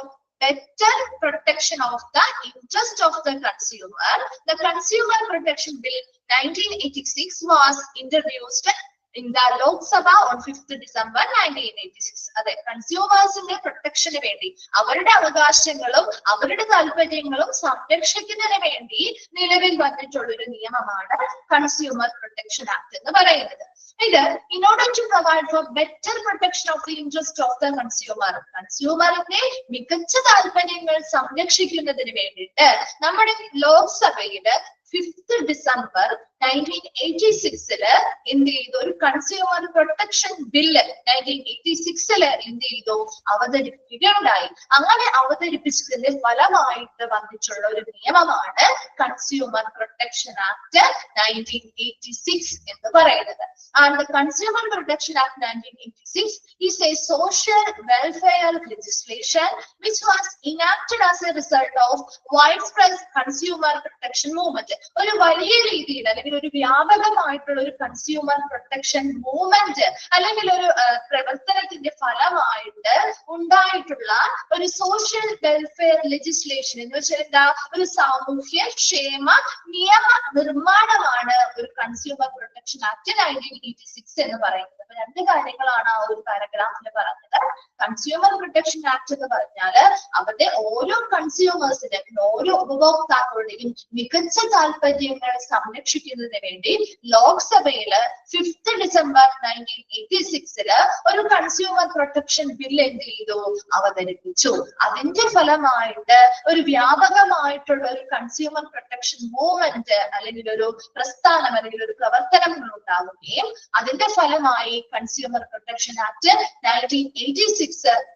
better protection of the interest of the consumer, the Consumer Protection Bill 1986 was introduced in the Lok Sabha on 5th December 1986. അതെ, കൺസ്യൂമേഴ്സിന്റെ പ്രൊട്ടക്ഷന് വേണ്ടി, അവരുടെ അവകാശങ്ങളും അവരുടെ താല്പര്യങ്ങളും സംരക്ഷിക്കുന്നതിന് വേണ്ടി നിലവിൽ വന്നിട്ടുള്ള ഒരു നിയമമാണ് കൺസ്യൂമർ പ്രൊട്ടക്ഷൻ ആക്ട് എന്ന് പറയുന്നത്. ഇത് in order to provide for better protection of the interest of the consumer, കൺസ്യൂമറിന്റെ മികച്ച താല്പര്യങ്ങൾ സംരക്ഷിക്കുന്നതിന് വേണ്ടിയിട്ട് നമ്മുടെ ലോക്സഭയില് 5th December 1986 എന്ത് ചെയ്തു? ഒരു കൺസ്യൂമർ പ്രൊട്ടക്ഷൻ ബില്ല് 1986 എന്ത് ചെയ്തു? അവതരിപ്പിക്കുകയുണ്ടായി. അങ്ങനെ അവതരിപ്പിച്ചതിന്റെ ഫലമായിട്ട് വന്നിട്ടുള്ള ഒരു നിയമമാണ് കൺസ്യൂമർ പ്രൊട്ടക്ഷൻ ആക്ട് 1986 എന്ന് പറയുന്നത്. And the Consumer Protection Act 1986 is a social welfare legislation which was enacted as a result of widespread consumer protection movement. ഒരു വലിയ രീതിയിൽ അല്ലെങ്കിൽ ഒരു വ്യാപകമായിട്ടുള്ള ഒരു കൺസ്യൂമർ പ്രൊട്ടക്ഷൻ മൂവ്മെന്റ് അല്ലെങ്കിൽ ഒരു പ്രവർത്തനത്തിന്റെ ഫലമായിട്ട് ഉണ്ടായിട്ടുള്ള ഒരു സോഷ്യൽ വെൽഫെയർ ലെജിസ്ലേഷൻ എന്ന് വെച്ചാൽ എന്താ? ഒരു സാമൂഹ്യ ക്ഷേമ നിയമ നിർമ്മാണമാണ് ഒരു കൺസ്യൂമർ പ്രൊട്ടക്ഷൻ ആക്ട് 1986 എന്ന് പറയുന്നത്. അപ്പൊ രണ്ട് കാര്യങ്ങളാണ് ആ ഒരു പാരഗ്രാഫിൽ പറഞ്ഞത്. കൺസ്യൂമർ പ്രൊട്ടക്ഷൻ ആക്ട് എന്ന് പറഞ്ഞാല് അവരുടെ ഓരോ കൺസ്യൂമേഴ്സിനും ഓരോ ഉപഭോക്താക്കളുടെയും മികച്ച താല്പര്യങ്ങൾ സംരക്ഷിക്കുന്നതിന് വേണ്ടി ലോക്സഭയില് 5th December 1986 ഒരു കൺസ്യൂമർ പ്രൊട്ടക്ഷൻ ബിൽ എന്ത് ചെയ്തു? അവതരിപ്പിച്ചു. അതിന്റെ ഫലമായിട്ട് ഒരു വ്യാപകമായിട്ടുള്ള ഒരു കൺസ്യൂമർ പ്രൊട്ടക്ഷൻ മൂവ്മെന്റ് അല്ലെങ്കിൽ ഒരു പ്രസ്ഥാനം അല്ലെങ്കിൽ ഒരു പ്രവർത്തനങ്ങൾ ഉണ്ടാവുകയും അതിന്റെ ഫലമായി കൺസ്യൂമർ പ്രൊട്ടക്ഷൻ ആക്ട് 1986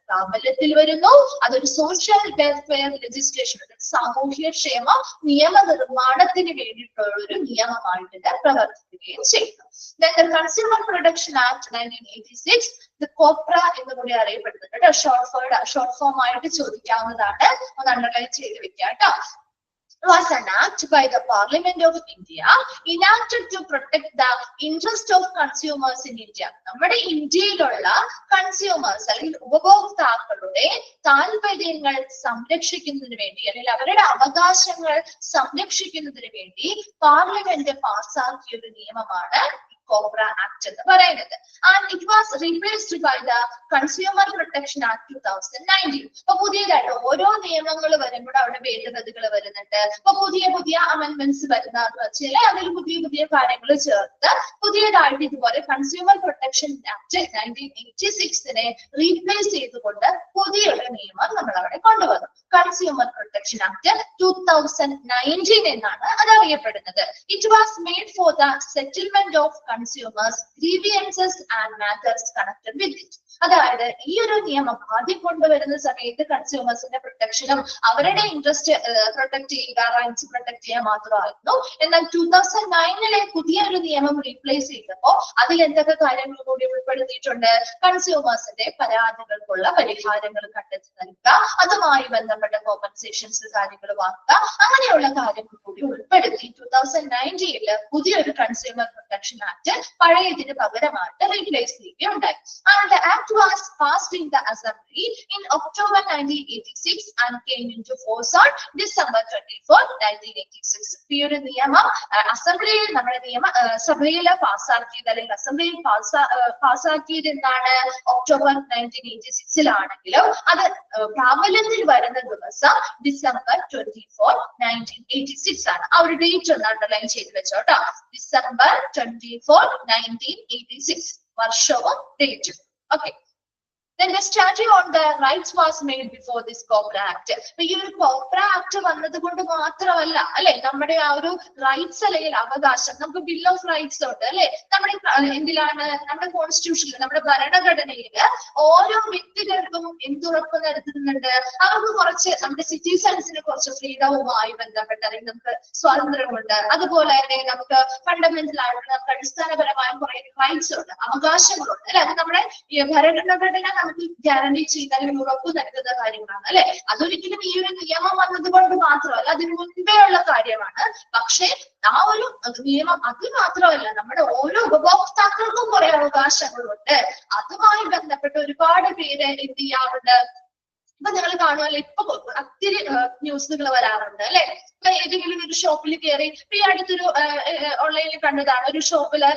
പ്രാബല്യത്തിൽ വരുന്നു. അതൊരു സോഷ്യൽ വെൽഫെയർ ലെജിസ്ലേഷൻ, സാമൂഹ്യക്ഷേമ നിയമനിർമ്മാണത്തിന് വേണ്ടിയിട്ടുള്ള ഒരു നിയമമായിട്ട് പ്രവർത്തിക്കുകയും ചെയ്യുന്നു. Then the Consumer Protection Act 1986, the COPRA എന്ന് കൂടി അറിയപ്പെടുന്നുണ്ട്. ഷോർട്ട് ഫോം ആയിട്ട് ചോദിക്കാവുന്നതാണ്, ഒന്ന് അണ്ടർലൈൻ ചെയ്ത് വെക്കാം കേട്ടോ. Was an act by the Parliament of India enacted to protect the interest of consumers in India. നമ്മുടെ ഇന്ത്യയിലുള്ള കൺസ്യൂമേഴ്സ് അല്ലെങ്കിൽ ഉപഭോക്താക്കളുടെ താല്പര്യങ്ങൾ സംരക്ഷിക്കുന്നതിന് വേണ്ടി അല്ലെങ്കിൽ അവരുടെ അവകാശങ്ങൾ സംരക്ഷിക്കുന്നതിന് വേണ്ടി പാർലമെന്റ് പാസ്സാക്കിയ ഒരു നിയമമാണ് COPRA Act എന്ന് പറയുന്നത്. And it was replaced by the Consumer Protection Act 2019. അപ്പൊ പുതിയതായിട്ട് ഓരോ നിയമങ്ങൾ വരുമ്പോൾ അവിടെ ഭേദഗതികൾ വരുന്നുണ്ട്. അപ്പൊ പുതിയ അമെന്റ്മെന്റ്സ് വരുന്നതെന്ന് വെച്ചാൽ അതിൽ പുതിയ കാര്യങ്ങൾ ചേർത്ത് പുതിയതായിട്ട് ഇതുപോലെ കൺസ്യൂമർ പ്രൊട്ടക്ഷൻ ആക്ട് 1986 റീപ്ലേസ് ചെയ്തുകൊണ്ട് പുതിയൊരു നിയമം നമ്മൾ അവിടെ കൊണ്ടുവന്നു. കൺസ്യൂമർ പ്രൊട്ടക്ഷൻ ആക്ട് 2019 എന്നാണ് അത് അറിയപ്പെടുന്നത്. It was made for the settlement of consumers grievances and matters connected with it. അതായത് ഈ ഒരു നിയമം ആദ്യം കൊണ്ടുവരുന്ന സമയത്ത് കൺസ്യൂമേഴ്സിന്റെ പ്രൊട്ടക്ഷനും അവരുടെ ഇൻട്രസ്റ്റ് പ്രൊട്ടക്ട് ചെയ്യുക, റൈറ്റ്സ് പ്രൊട്ടക്ട് ചെയ്യാൻ മാത്രമായിരുന്നു. എന്നാൽ 2009 പുതിയൊരു നിയമം റീപ്ലേസ് ചെയ്തപ്പോൾ അതിൽ എന്തൊക്കെ കാര്യങ്ങൾ കൂടി ഉൾപ്പെടുത്തിയിട്ടുണ്ട്? കൺസ്യൂമേഴ്സിന്റെ പരാതികൾക്കുള്ള പരിഹാരങ്ങൾ കണ്ടെത്തി നൽകുക, അതുമായി ബന്ധപ്പെട്ട കോമ്പൻസേഷൻസ് കാര്യങ്ങൾ വാങ്ങുക, അങ്ങനെയുള്ള കാര്യങ്ങൾ കൂടി ഉൾപ്പെടുത്തി 2019 പുതിയൊരു കൺസ്യൂമർ പ്രൊട്ടക്ഷൻ ആക്ട് പഴയതിന് പകരമായിട്ട് റീപ്ലേസ് ചെയ്യുകയുണ്ടായി. And the act was passed in the assembly in October 1986 and came into force on December 24, 1986. ഈ ഒരു നിയമം അസംബ്ലിയിൽ നമ്മുടെ സഭയിൽ പാസ്സാക്കിയത് അല്ലെങ്കിൽ അസംബ്ലിയിൽ പാസ്സാക്കിയത് എന്താണ്? ഒക്ടോബർ 1986 അത് പ്രാബല്യത്തിൽ വരുന്ന ദിവസം December 24, 1986 ആണ്. ആ ഒരു ഡേറ്റ് ഒന്ന് അണ്ടർലൈൻ ചെയ്ത് വെച്ചോട്ടോ. December 24, 1986 വർഷവും ഡേറ്റും. Okay. Then the statute on the rights was made before this COPRA Act. ഈ ഒരു COPRA Act വന്നത് കൊണ്ട് മാത്രമല്ല അല്ലെ നമ്മുടെ ആ ഒരു റൈറ്റ്സ് അല്ലെങ്കിൽ അവകാശം, നമുക്ക് ബിൽ ഓഫ് റൈറ്റ്സ് ഉണ്ട് അല്ലെ, നമ്മുടെ എന്തിലാണ്? നമ്മുടെ കോൺസ്റ്റിറ്റ്യൂഷനിൽ, നമ്മുടെ ഭരണഘടനയിൽ ഓരോ വ്യക്തികൾക്കും എന്തുറപ്പ് നൽകുന്നുണ്ട്? അവർക്ക് കുറച്ച് നമ്മുടെ സിറ്റിസൺസിന് കുറച്ച് ഫ്രീഡവുമായി ബന്ധപ്പെട്ട് അല്ലെങ്കിൽ നമുക്ക് സ്വാതന്ത്ര്യമുണ്ട്. അതുപോലെ തന്നെ നമുക്ക് ഫണ്ടമെന്റൽ ആയിട്ട് നമുക്ക് അടിസ്ഥാനപരമായ കുറെ റൈറ്റ്സ് ഉണ്ട്, അവകാശങ്ങളുണ്ട് അല്ലെ. അത് നമ്മുടെ ഭരണഘടന ഗ്യാരണ്ടി ചെയ്യുന്ന അല്ലെങ്കിൽ ഉറപ്പ് നൽകുന്ന കാര്യങ്ങളാണ് അല്ലെ. അതൊരിക്കലും ഈ ഒരു നിയമം വന്നത് കൊണ്ട് മാത്രമല്ല, അതിന് മുൻപേ ഉള്ള കാര്യമാണ്. പക്ഷെ ആ ഒരു നിയമം അത് മാത്രമല്ല, നമ്മുടെ ഓരോ ഉപഭോക്താക്കൾക്കും കുറെ അവകാശങ്ങളുണ്ട്. അതുമായി ബന്ധപ്പെട്ട് ഒരുപാട് പേര് എന്ത് ചെയ്യാറുണ്ട്? ഇപ്പൊ നിങ്ങൾ കാണുമല്ലോ, ഇപ്പൊ ഒത്തിരി ന്യൂസുകൾ വരാറുണ്ട് അല്ലെ. ഇപ്പൊ ഏതെങ്കിലും ഒരു ഷോപ്പിൽ കയറി, ഈ അടുത്തൊരു ഓൺലൈനിൽ കണ്ടതാണ്, ഒരു ഷോപ്പില്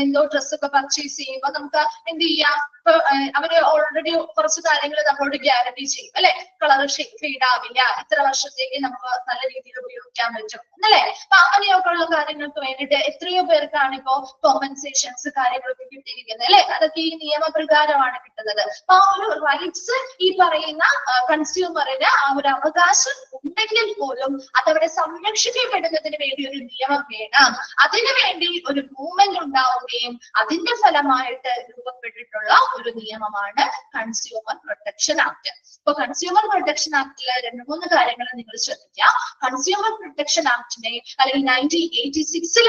എന്തോ ഡ്രസ്സൊക്കെ പർച്ചേസ് ചെയ്യുമ്പോ നമുക്ക് എന്ത് ചെയ്യാം? ഇപ്പൊ അവര് ഓൾറെഡി കുറച്ച് കാര്യങ്ങൾ നമ്മളോട് ഗ്യാരണ്ടി ചെയ്യും അല്ലെ. കളർ ഫെയ്ഡ് ആവില്ല, ഇത്ര വർഷത്തേക്ക് നമുക്ക് നല്ല രീതിയിൽ ഉപയോഗിക്കാൻ പറ്റും എന്നല്ലേ. അപ്പൊ അങ്ങനെയൊക്കെ ഉള്ള കാര്യങ്ങൾക്ക് വേണ്ടിയിട്ട് എത്രയോ പേർക്കാണ് ഇപ്പോ കോമ്പൻസേഷൻസ് കാര്യങ്ങളൊക്കെ കിട്ടിയിരിക്കുന്നത് അല്ലെ. അതൊക്കെ ഈ നിയമപ്രകാരമാണ് കിട്ടുന്നത്. അപ്പൊ ആ ഒരു റൈറ്റ്സ് ഈ പറയുന്ന കൺസ്യൂമറിന് ആ ഒരു അവകാശം ഉണ്ടെങ്കിൽ പോലും അതവിടെ സംരക്ഷിക്കപ്പെടുന്നതിന് വേണ്ടി ഒരു നിയമം വേണം. അതിനു വേണ്ടി ഒരു മൂവ്മെന്റ് ഉണ്ടാവുകയും അതിന്റെ ഫലമായിട്ട് രൂപപ്പെട്ടിട്ടുള്ള ഒരു നിയമമാണ് കൺസ്യൂമർ പ്രൊട്ടക്ഷൻ ആക്ട്. ഇപ്പൊ കൺസ്യൂമർ പ്രൊട്ടക്ഷൻ ആക്ടിലെ 2-3 കാര്യങ്ങൾ നിങ്ങൾ ശ്രദ്ധിക്കാം. കൺസ്യൂമർ പ്രൊട്ടക്ഷൻ ആക്ടിനെ അല്ലെങ്കിൽ 1986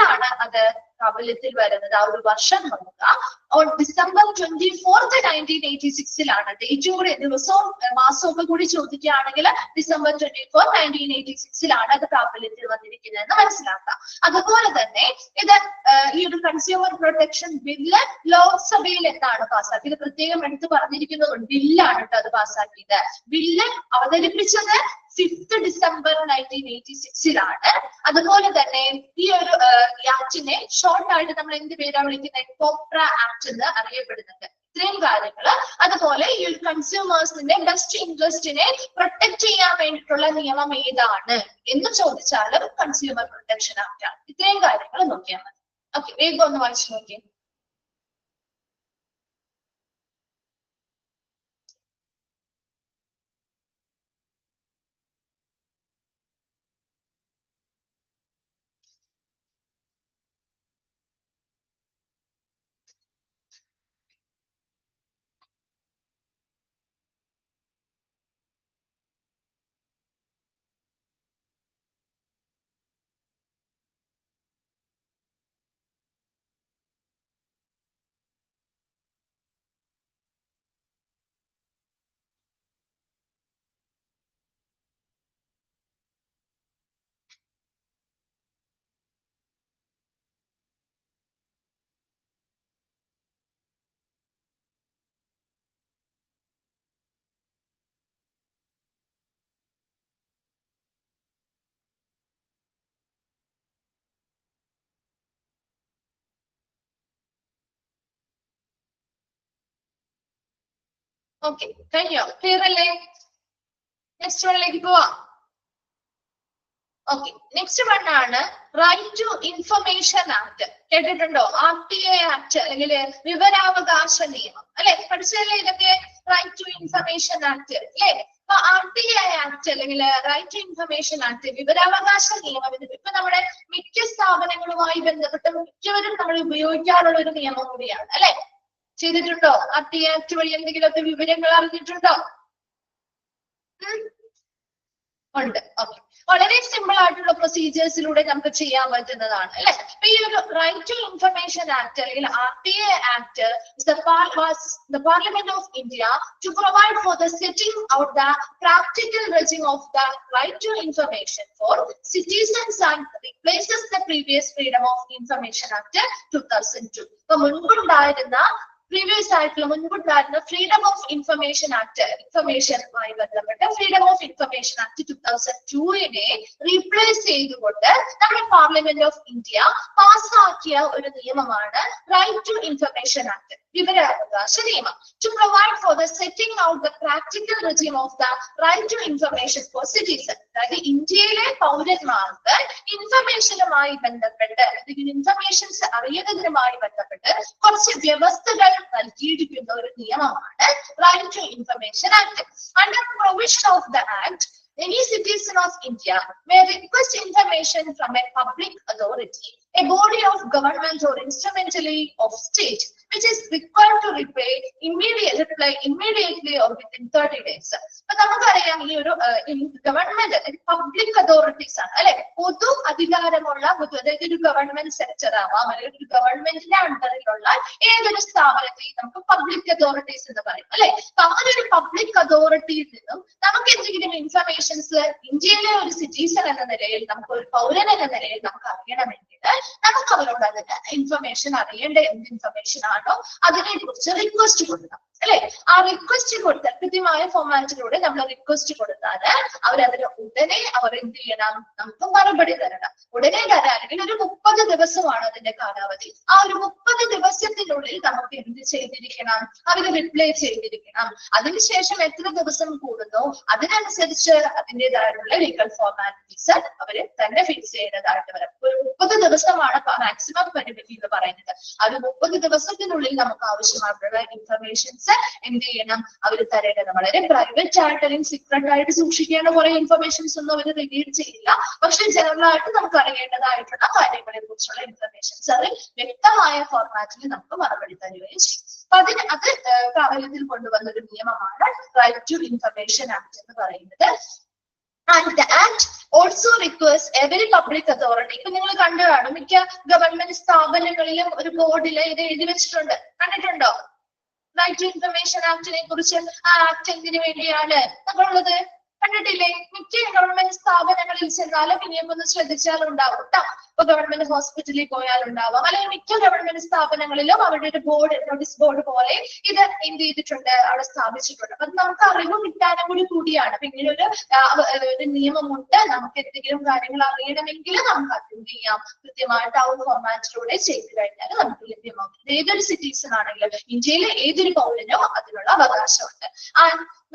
അത് പ്രാബല്യത്തിൽ വരുന്നത്. ആ ഒരു വർഷം നോക്കുക, December 24, 1986 ഡേറ്റും കൂടി ദിവസവും മാസവും കൂടി ചോദിക്കുകയാണെങ്കിൽ December 24, 1986 അത് പ്രാബല്യത്തിൽ വന്നിരിക്കുന്നതെന്ന് മനസ്സിലാക്കാം. അതുപോലെ തന്നെ ഇത് ഈ ഒരു കൺസ്യൂമർ പ്രൊട്ടക്ഷൻ ബില്ല് ലോക്സഭയിൽ എന്താണ് പാസ്സാക്കിയത്? പ്രത്യേകം എടുത്ത് പറഞ്ഞിരിക്കുന്നത് ബില്ലാണ് കേട്ടോ അത് പാസ്സാക്കിയത്. ബില്ല് അവതരിപ്പിച്ചത് 5th December 1986 അതുപോലെ തന്നെ ഈ ഒരു ആക്ടിനെ ഷോർട്ട് ആയിട്ട് നമ്മൾ എന്ത് പേരാ വിളിക്കുന്നത്? കോപ്ര ആക്ട് എന്ന് അറിയപ്പെടുന്നുണ്ട്. ഇത്രയും കാര്യങ്ങൾ. അതുപോലെ ഈ ഒരു കൺസ്യൂമേഴ്സിന്റെ ബെസ്റ്റ് ഇൻട്രസ്റ്റിനെ പ്രൊട്ടക്ട് ചെയ്യാൻ വേണ്ടിയിട്ടുള്ള നിയമം ഏതാണ് എന്ന് ചോദിച്ചാലും കൺസ്യൂമർ പ്രൊട്ടക്ഷൻ ആക്ട് ആണ്. ഇത്രയും കാര്യങ്ങൾ നോക്കിയാൽ മതി. ഓക്കെ, വേഗം ഒന്ന് വായിച്ചു നോക്കിയേ. ഓക്കെ, കഴിഞ്ഞോ? ക്ലിയർ അല്ലേ? നെക്സ്റ്റ് വണ്ണിലേക്ക് പോവാം. ഓക്കെ, നെക്സ്റ്റ് വൺ ആണ് റൈറ്റ് ടു ഇൻഫർമേഷൻ ആക്ട്. കേട്ടിട്ടുണ്ടോ? RTA ആക്ട് അല്ലെങ്കിൽ വിവരാവകാശ നിയമം അല്ലെ? പഠിച്ചതല്ലേ ഇതൊക്കെ? റൈറ്റ് ടു ഇൻഫർമേഷൻ ആക്ട് അല്ലെ? അപ്പൊ RTA ആക്ട് അല്ലെങ്കിൽ റൈറ്റ് ടു ഇൻഫർമേഷൻ ആക്ട് വിവരാവകാശ നിയമം ഇപ്പൊ നമ്മുടെ മിക്ക സ്ഥാപനങ്ങളുമായി ബന്ധപ്പെട്ട് മിക്കവരും നമ്മൾ ഉപയോഗിക്കാറുള്ള ഒരു നിയമം കൂടിയാണ് അല്ലെ? ചെയ്തിട്ടുണ്ടോ? RTA ആക്ട് വഴി എന്തെങ്കിലുമൊക്കെ വിവരങ്ങൾ അറിഞ്ഞിട്ടുണ്ടോ? ഉണ്ട്. ഓക്കെ, വളരെ സിമ്പിൾ ആയിട്ടുള്ള പ്രൊസീജിയേഴ്സിലൂടെ നമുക്ക് ചെയ്യാൻ പറ്റുന്നതാണ് അല്ലെ? അപ്പൊ ഈ ഒരു റൈറ്റ് ടു ഇൻഫർമേഷൻ ആക്ട് അല്ലെങ്കിൽ RTA act the Parliament of India to provide for the setting out the practical regime of the right to information for citizens and replaces the previous Freedom of Information Act 2002. അപ്പൊ മുൻപുണ്ടായിരുന്ന freedom of information act, ഇൻഫർമേഷനുമായി ബന്ധപ്പെട്ട് freedom of information act 2002 replace ചെയ്തുകൊണ്ട് നമ്മുടെ parliament of India പാസ്സാക്കിയ ഒരു നിയമമാണ് right to information act, വിവരാവകാശ നിയമം. To provide for the setting out the practical regime of the right to information for citizen. അതായത് ഇന്ത്യയിലെ പൗരന്മാർക്ക് ഇൻഫർമേഷനുമായി ബന്ധപ്പെട്ട് അല്ലെങ്കിൽ ഇൻഫർമേഷൻസ് അറിയുന്നതിനുമായി ബന്ധപ്പെട്ട് കുറച്ച് വ്യവസ്ഥകൾ നൽകിയിരിക്കുന്ന ഒരു നിയമമാണ് right to information act. Under provision of the act, any citizen of India may request information from a public authority, a body of government or instrumentally of state, which is required to reply immediately or within 30 days. അപ്പൊ നമുക്കറിയാം ഈ ഒരു government public authorities ആണ് അല്ലെ? പൊതു അധികാരമുള്ള അതായത് ഒരു ഗവൺമെന്റ് സെക്ടർ ആവാം അല്ലെങ്കിൽ ഒരു ഗവൺമെന്റിന്റെ അണ്ടറിലുള്ള ഏതൊരു സ്ഥാപനത്തെയും നമുക്ക് പബ്ലിക് അതോറിറ്റീസ് എന്ന് പറയും അല്ലെ? അപ്പൊ അങ്ങനെ ഒരു പബ്ലിക് അതോറിറ്റിയിൽ നിന്നും നമുക്ക് എന്തെങ്കിലും ഇൻഫർമേഷൻസ് ഇന്ത്യയിലെ ഒരു സിറ്റിസൺ എന്ന നിലയിൽ, നമുക്ക് ഒരു പൗരൻ എന്ന നിലയിൽ നമുക്ക് അറിയണമെങ്കിൽ നമുക്ക് അവരോട് അതിന് ഇൻഫർമേഷൻ അറിയേണ്ട എന്ത് ഇൻഫർമേഷൻ ആണോ അതിനെ കുറിച്ച് റിക്വസ്റ്റ് കൊടുക്കണം അല്ലെ? ആ റിക്വസ്റ്റ് കൊടുത്താൽ കൃത്യമായ ഫോർമാറ്റിലൂടെ നമ്മൾ റിക്വസ്റ്റ് കൊടുത്താൽ അവരതിന് ഉടനെ അവർ എന്ത് ചെയ്യണം? നമുക്ക് മറുപടി തരണം. ഉടനെ തരാണെങ്കിൽ ഒരു 30 ദിവസമാണ് അതിന്റെ കാലാവധി. ആ ഒരു 30 ദിവസത്തിനുള്ളിൽ നമുക്ക് എന്ത് ചെയ്തിരിക്കണം? അവര് റിപ്ലൈ ചെയ്തിരിക്കണം. അതിനുശേഷം എത്ര ദിവസം കൂടുന്നു അതിനനുസരിച്ച് അതിൻ്റെതായിട്ടുള്ള ലീഗൽ ഫോർമാലിറ്റീസ് അവര് തന്നെ ഫിക്സ് ചെയ്യുന്നതായിട്ട് വരും. ഒരു 30 ദിവസമാണ് മാക്സിമം പരിമിതി എന്ന് പറയുന്നത്. ആ ഒരു 30 ദിവസത്തിനുള്ളിൽ നമുക്ക് ആവശ്യമായിട്ടുള്ള ഇൻഫർമേഷൻസ് എന്ത് ചെയ്യണം? അവർ തരേണ്ടത്. വളരെ പ്രൈവറ്റ് ആയിട്ട് അല്ലെങ്കിൽ സീക്രട്ട് ആയിട്ട് സൂക്ഷിക്കേണ്ട കുറെ ഇൻഫർമേഷൻസ് ഒന്നും അവർ റിവീൽ ചെയ്യില്ല. പക്ഷെ ജനറൽ ആയിട്ട് നമുക്ക് അറിയേണ്ടതായിട്ടുള്ള കാര്യങ്ങളെ കുറിച്ചുള്ള ഇൻഫർമേഷൻസ് അത് വ്യക്തമായ ഫോർമാറ്റിൽ നമുക്ക് മറുപടി തരികയും ചെയ്യും. അപ്പൊ അത് പ്രാബല്യത്തിൽ കൊണ്ടുവന്ന ഒരു നിയമമാണ് റൈറ്റ് ടു ഇൻഫർമേഷൻ ആക്ട് എന്ന് പറയുന്നത്. And the act also requires every public authority. ഇപ്പൊ നിങ്ങൾ കണ്ടു കാണും മിക്ക ഗവൺമെന്റ് സ്ഥാപനങ്ങളിലും ഒരു ബോർഡിൽ ഇത് എഴുതി വെച്ചിട്ടുണ്ട്. കണ്ടിട്ടുണ്ടോ? റൈറ്റ് ടു ഇൻഫർമേഷൻ ആക്ടിനെ കുറിച്ച്. ആ ആക്ട് എന്തിനു വേണ്ടിയാണ് ഉള്ളത്? കണ്ടിട്ടില്ലേ? മിക്ക ഗവൺമെന്റ് സ്ഥാപനങ്ങളിൽ ചെന്നാലും ഇനിയും ഒന്ന് ശ്രദ്ധിച്ചാൽ ഉണ്ടാവും കേട്ടോ. ഇപ്പൊ ഗവൺമെന്റ് ഹോസ്പിറ്റലിൽ പോയാലുണ്ടാവാം, അല്ലെങ്കിൽ മിക്ക ഗവൺമെന്റ് സ്ഥാപനങ്ങളിലും അവരുടെ ഒരു ബോർഡ്, നോട്ടീസ് ബോർഡ് പോലെ ഇത് എന്ത് ചെയ്തിട്ടുണ്ട്, അവിടെ സ്ഥാപിച്ചിട്ടുണ്ട്. അപ്പൊ നമുക്ക് അറിവ് കിട്ടാനും കൂടിയാണ്. അപ്പൊ ഇങ്ങനെ ഒരു നിയമമുണ്ട്. നമുക്ക് എന്തെങ്കിലും കാര്യങ്ങൾ അറിയണമെങ്കിൽ നമുക്ക് അറ്റൻഡ് ചെയ്യാം. കൃത്യമായിട്ട് ആ ഒരു ഫോർമാറ്റിലൂടെ ചെയ്തു കഴിഞ്ഞാൽ നമുക്ക് ലഭ്യമാകും. ഏതൊരു സിറ്റിസൺ ആണെങ്കിലും ഇന്ത്യയിലെ ഏതൊരു പൗരനോ അതിനുള്ള അവകാശമുണ്ട്.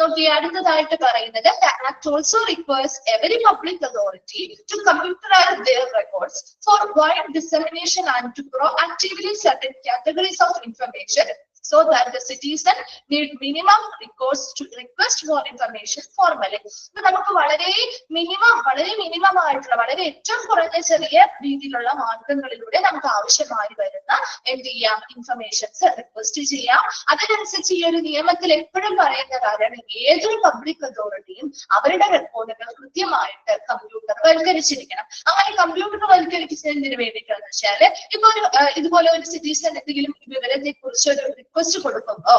നോക്കി അടുത്തതായിട്ട് പറയുന്നത് the act also requires every public authority to computerize their records for wide dissemination and to proactively certain categories of information so that the citizen need minimum recourse to request for information formally. ഇപ്പൊ നമുക്ക് വളരെ minimum ആയിട്ടുള്ള വളരെ ഏറ്റവും കുറഞ്ഞ ചെറിയ രീതിയിലുള്ള മാർഗങ്ങളിലൂടെ നമുക്ക് ആവശ്യമായി വരുന്ന എന്ത് ചെയ്യാം? ഇൻഫർമേഷൻസ് റിക്വസ്റ്റ് ചെയ്യാം. അതിനനുസരിച്ച് ഈ ഒരു നിയമത്തിൽ എപ്പോഴും പറയുന്ന കാര്യം ഏതൊരു പബ്ലിക് അതോറിറ്റിയും അവരുടെ റെക്കോർഡുകൾ കൃത്യമായിട്ട് കമ്പ്യൂട്ടർവൽക്കരിച്ചിരിക്കണം. അങ്ങനെ കമ്പ്യൂട്ടർവൽക്കരിക്കുന്നതിന് വേണ്ടിയിട്ടാന്ന് വെച്ചാല് ഇപ്പൊ ഇതുപോലെ ഒരു സിറ്റിസൺ എന്തെങ്കിലും വിവരത്തെ കുറിച്ച് ഒരു റിക്വസ്റ്റ് കൊടുക്കുമ്പോ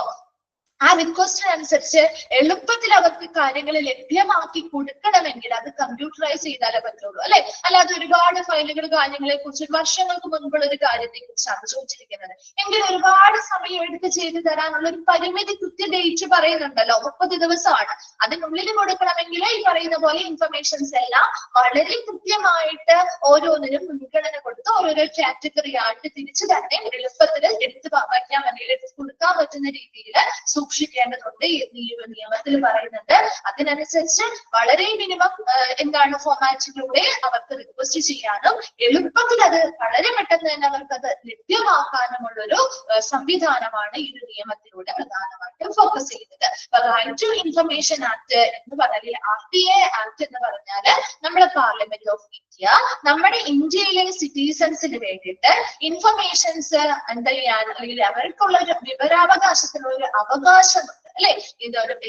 ആ റിക്വസ്റ്റിനനുസരിച്ച് എളുപ്പത്തിൽ അവർക്ക് കാര്യങ്ങൾ ലഭ്യമാക്കി കൊടുക്കണമെങ്കിൽ അത് കമ്പ്യൂട്ടറൈസ് ചെയ്താലേ പറ്റുള്ളൂ അല്ലെ? അല്ലാതെ ഒരുപാട് ഫയലുകൾ കാര്യങ്ങളെ കുറിച്ച് വർഷങ്ങൾക്ക് മുൻപുള്ള ഒരു കാര്യത്തെ കുറിച്ചാണ് ചോദിച്ചിരിക്കുന്നത് എങ്കിൽ ഒരുപാട് സമയം എടുത്ത് ചെയ്തു തരാനുള്ള ഒരു പരിമിതി ഡേറ്റ് പറയുന്നുണ്ടല്ലോ, 30 ദിവസമാണ്. അതിനുള്ളിൽ കൊടുക്കണമെങ്കിൽ ഈ പറയുന്ന പോലെ ഇൻഫർമേഷൻസ് എല്ലാം വളരെ കൃത്യമായിട്ട് ഓരോന്നിനും മുൻഗണന കൊടുത്ത് ഓരോരോ കാറ്റഗറി ആയിട്ട് തിരിച്ചു തന്നെ എളുപ്പത്തിൽ എടുത്ത് വയ്ക്കാൻ വേണ്ടി എടുത്ത് കൊടുക്കാൻ പറ്റുന്ന രീതിയിൽ സൂക്ഷിക്കേണ്ടതുണ്ട് ഈ നിയമത്തിൽ പറയുന്നുണ്ട്. അതിനനുസരിച്ച് വളരെ മിനിമം എന്താണ് ഫോർമാറ്റിലൂടെ അവർക്ക് റിക്വസ്റ്റ് ചെയ്യാനും എളുപ്പത്തിൽ അത് വളരെ പെട്ടെന്ന് തന്നെ അവർക്ക് അത് ലഭ്യമാക്കാനുമുള്ളൊരു സംവിധാനമാണ് ഈ ഒരു നിയമത്തിലൂടെ പ്രധാനമായിട്ടും ഫോക്കസ് ചെയ്യുന്നത്. റൈറ്റ് ടു ഇൻഫർമേഷൻ ആക്ട് എന്ന് പറഞ്ഞാൽ RTA ആക്ട് എന്ന് പറഞ്ഞാല് നമ്മുടെ പാർലമെന്റ് ഓഫ് ഇന്ത്യ നമ്മുടെ ഇന്ത്യയിലെ സിറ്റിസൺസിന് വേണ്ടിയിട്ട് ഇൻഫർമേഷൻസ് എന്താ ചെയ്യാൻ അല്ലെങ്കിൽ അവർക്കുള്ള ഒരു വിവരാവകാശത്തിനുള്ള ഒരു അവകാശമുണ്ട് അല്ലെ.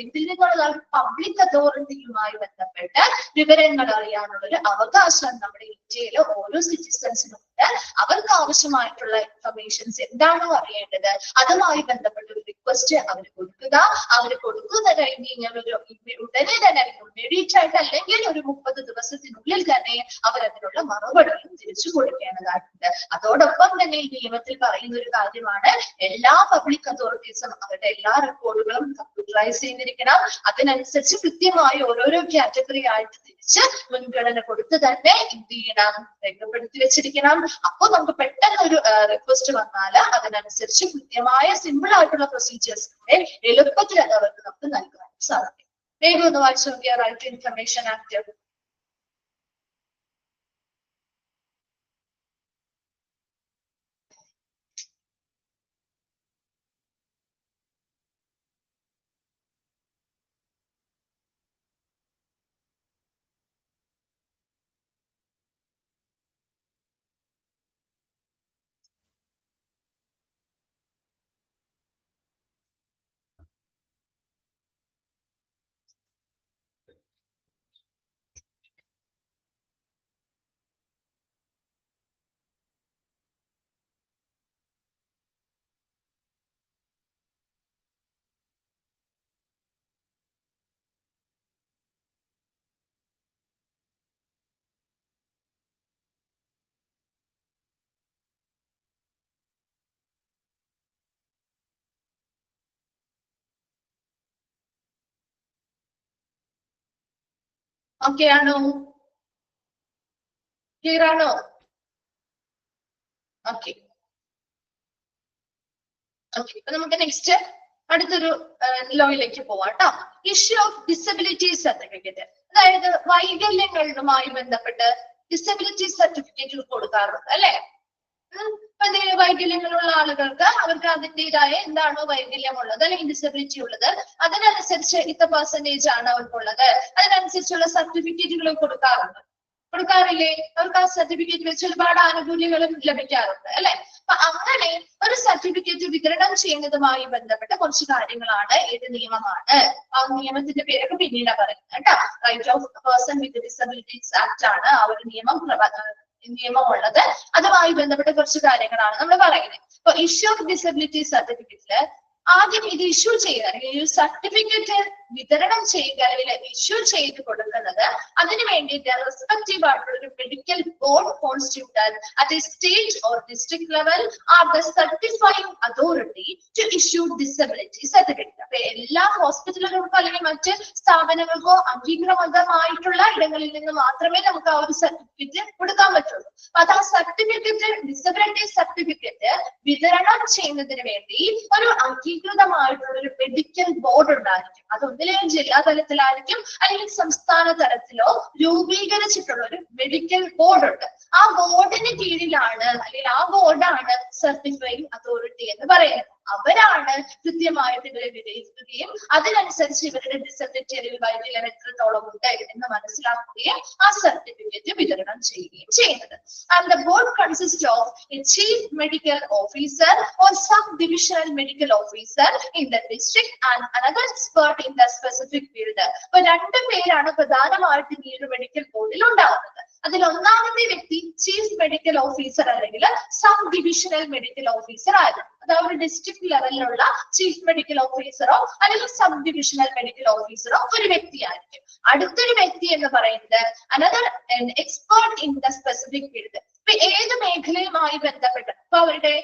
ഇതിൽ നിന്നുള്ള പബ്ലിക് അതോറിറ്റിയുമായി ബന്ധപ്പെട്ട് വിവരങ്ങൾ അറിയാനുള്ള ഒരു അവകാശം നമ്മുടെ ഇന്ത്യയിലെ ഓരോ സിറ്റിസൺസിനും ഉണ്ട്. അവർക്ക് ആവശ്യമായിട്ടുള്ള ഇൻഫർമേഷൻസ് എന്താണോ അറിയേണ്ടത് അതുമായി ബന്ധപ്പെട്ട ഒരു റിക്വസ്റ്റ് അവർ കൊടുക്കുക. അവർ കൊടുക്കുന്ന കഴിഞ്ഞ് കഴിഞ്ഞാൽ ഉടനെ തന്നെ ഇമ്മീഡിയറ്റ് ആയിട്ട് അല്ലെങ്കിൽ ഒരു 30 ദിവസത്തിനുള്ളിൽ തന്നെ അവരതിനുള്ള മറുപടിയും തിരിച്ചു കൊടുക്കേണ്ടതായിട്ടുണ്ട്. അതോടൊപ്പം തന്നെ ഈ നിയമത്തിൽ പറയുന്ന ഒരു കാര്യമാണ് എല്ലാ പബ്ലിക് അതോറിറ്റീസും അവരുടെ എല്ലാ റെക്കോർഡുകളും കമ്പ്യൂട്ടറൈസ് ചെയ്തിരിക്കണം. അതിനനുസരിച്ച് കൃത്യമായി ഓരോരോ കാറ്റഗറി ആയിട്ട് തിരിച്ച് മുൻഗണന കൊടുത്ത് തന്നെ എന്ത് ചെയ്യണം, രേഖപ്പെടുത്തി വെച്ചിരിക്കണം. അപ്പൊ നമുക്ക് പെട്ടെന്ന് ഒരു റിക്വസ്റ്റ് വന്നാൽ അതിനനുസരിച്ച് കൃത്യമായ സിമ്പിൾ ആയിട്ടുള്ള പ്രൊസീജിയേഴ്സിന്റെ എളുപ്പത്തിൽ അത് അവർക്ക് നമുക്ക് നൽകാൻ സാധിക്കും. വേഗം ഒന്ന് വായിച്ചു നോക്കിയ right to information act. Okay ആണോ? ക്ലിയർ ആണോ? ഓക്കെ ഓക്കെ ഇപ്പൊ നമുക്ക് നെക്സ്റ്റ് അടുത്തൊരു ലോയിലേക്ക് പോവാം കേട്ടോ. ഇഷ്യൂ ഓഫ് ഡിസബിലിറ്റി സർട്ടിഫിക്കറ്റ്, അതായത് വൈകല്യങ്ങളുമായി ബന്ധപ്പെട്ട് ഡിസബിലിറ്റി സർട്ടിഫിക്കറ്റ് കൊടുക്കാറുണ്ട് അല്ലെ. ഇപ്പൊ എന്തെങ്കിലും വൈകല്യങ്ങളുള്ള ആളുകൾക്ക് അവർക്ക് അതിൻ്റെതായ എന്താണോ വൈകല്യമുള്ളത് അല്ലെങ്കിൽ ഡിസബിലിറ്റി ഉള്ളത് അതിനനുസരിച്ച് ഇത്ര പെർസെന്റേജ് ആണ് അവർക്കുള്ളത്, അതിനനുസരിച്ചുള്ള സർട്ടിഫിക്കറ്റുകൾ കൊടുക്കാറില്ലേ? അവർക്ക് ആ സർട്ടിഫിക്കറ്റ് വെച്ച് ഒരുപാട് ആനുകൂല്യങ്ങളും ലഭിക്കാറുണ്ട് അല്ലെ. അപ്പൊ അങ്ങനെ ഒരു സർട്ടിഫിക്കറ്റ് വിതരണം ചെയ്യുന്നതുമായി ബന്ധപ്പെട്ട കുറച്ച് കാര്യങ്ങളാണ് ഏത് നിയമമാണ്. ആ നിയമത്തിന്റെ പേരൊക്കെ പിന്നീട് പറയുന്നത് കേട്ടോ. Right of person with disabilities act ആണ് ആ ഒരു നിയമമുള്ളത്. അതുമായി ബന്ധപ്പെട്ട കുറച്ച് കാര്യങ്ങളാണ് നമ്മൾ പറയുന്നത്. ഇപ്പൊ ഇഷ്യൂ ഓഫ് ഡിസബിലിറ്റി സർട്ടിഫിക്കറ്റില് ആദ്യം ഇത് ഇഷ്യൂ ചെയ്യുക അല്ലെങ്കിൽ ഒരു സർട്ടിഫിക്കറ്റ് വിതരണം ചെയ്യുക അല്ലെങ്കിൽ ഇഷ്യൂ ചെയ്ത് കൊടുക്കുന്നത് അതിന് വേണ്ടിയിട്ട് റെസ്പെക്റ്റീവ് ആയിട്ടുള്ള ഒരു medical board constituted at a state or district level are the certifying authority to issue disability certificate. അപ്പൊ എല്ലാ ഹോസ്പിറ്റലുകൾക്കോ അല്ലെങ്കിൽ മറ്റ് സ്ഥാപനങ്ങൾക്കോ അംഗീകൃതമായിട്ടുള്ള ഇടങ്ങളിൽ നിന്ന് മാത്രമേ നമുക്ക് ആ ഒരു സർട്ടിഫിക്കറ്റ് കൊടുക്കാൻ പറ്റുള്ളൂ. അപ്പൊ അത് ആ സർട്ടിഫിക്കറ്റ് ഡിസബിലിറ്റി സർട്ടിഫിക്കറ്റ് വിതരണം ചെയ്യുന്നതിന് വേണ്ടി ഒരു അംഗീകൃതമായിട്ടുള്ള ഒരു മെഡിക്കൽ ബോർഡ് ഉണ്ടായിരിക്കും. അതൊന്നിലും ജില്ലാ തലത്തിലായിരിക്കും അല്ലെങ്കിൽ സംസ്ഥാന തലത്തിലോ രൂപീകരിച്ചിട്ടുള്ള ഒരു മെഡിക്കൽ ബോർഡ് ഉണ്ട്. ആ ബോർഡിന് കീഴിലാണ് അല്ലെങ്കിൽ ആ ബോർഡാണ് സർട്ടിഫൈങ് അതോറിറ്റി എന്ന് പറയുന്നത്. അവരാണ് കൃത്യമായിട്ട് ഇവരെ വിലയിരുത്തുകയും അതിനനുസരിച്ച് ഇവരുടെ ഡിസബിലിറ്റി അല്ലെങ്കിൽ വൈകല്യം എത്രത്തോളം ഉണ്ട് എന്ന് മനസ്സിലാക്കുകയും ആ സർട്ടിഫിക്കറ്റ് വിതരണം ചെയ്യുകയും ചെയ്യുന്നത്. And the board consist of A chief medical officer or sub divisional medical officer in the district and another expert in the specific field. അപ്പൊ 2 പേരാണ് പ്രധാനമായിട്ടും ഈ ഒരു മെഡിക്കൽ ബോർഡിൽ ഉണ്ടാവുന്നത്. അതിൽ ഒന്നാമത്തെ വ്യക്തി ചീഫ് മെഡിക്കൽ ഓഫീസർ അല്ലെങ്കിൽ സബ് ഡിവിഷണൽ മെഡിക്കൽ ഓഫീസർ ആയിരുന്നു. അതായത് ഡിസ്ട്രിക്ട് ലെവലിലുള്ള ചീഫ് മെഡിക്കൽ ഓഫീസറോ അല്ലെങ്കിൽ സബ് ഡിവിഷണൽ മെഡിക്കൽ ഓഫീസറോ ഒരു വ്യക്തിയായിരിക്കും. അടുത്തൊരു വ്യക്തി എന്ന് പറയുന്നത് another expert in the specific field. ഇപ്പൊ ഏത് മേഖലയുമായി ബന്ധപ്പെട്ട്, ഇപ്പൊ അവരുടെ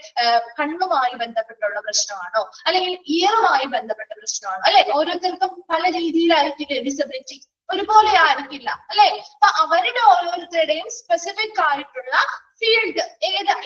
കണ്ണുമായി ബന്ധപ്പെട്ടുള്ള പ്രശ്നമാണോ അല്ലെങ്കിൽ ഇയറുമായി ബന്ധപ്പെട്ട പ്രശ്നമാണോ അല്ലെ. ഓരോരുത്തർക്കും പല രീതിയിലായിരിക്കും ഡിസബിലിറ്റി, ഒരുപോലെ ആയിരിക്കില്ല അല്ലെ. അപ്പൊ അവരുടെ ഓരോരുത്തരുടെയും സ്പെസിഫിക് ആയിട്ടുള്ള ഫീൽഡ്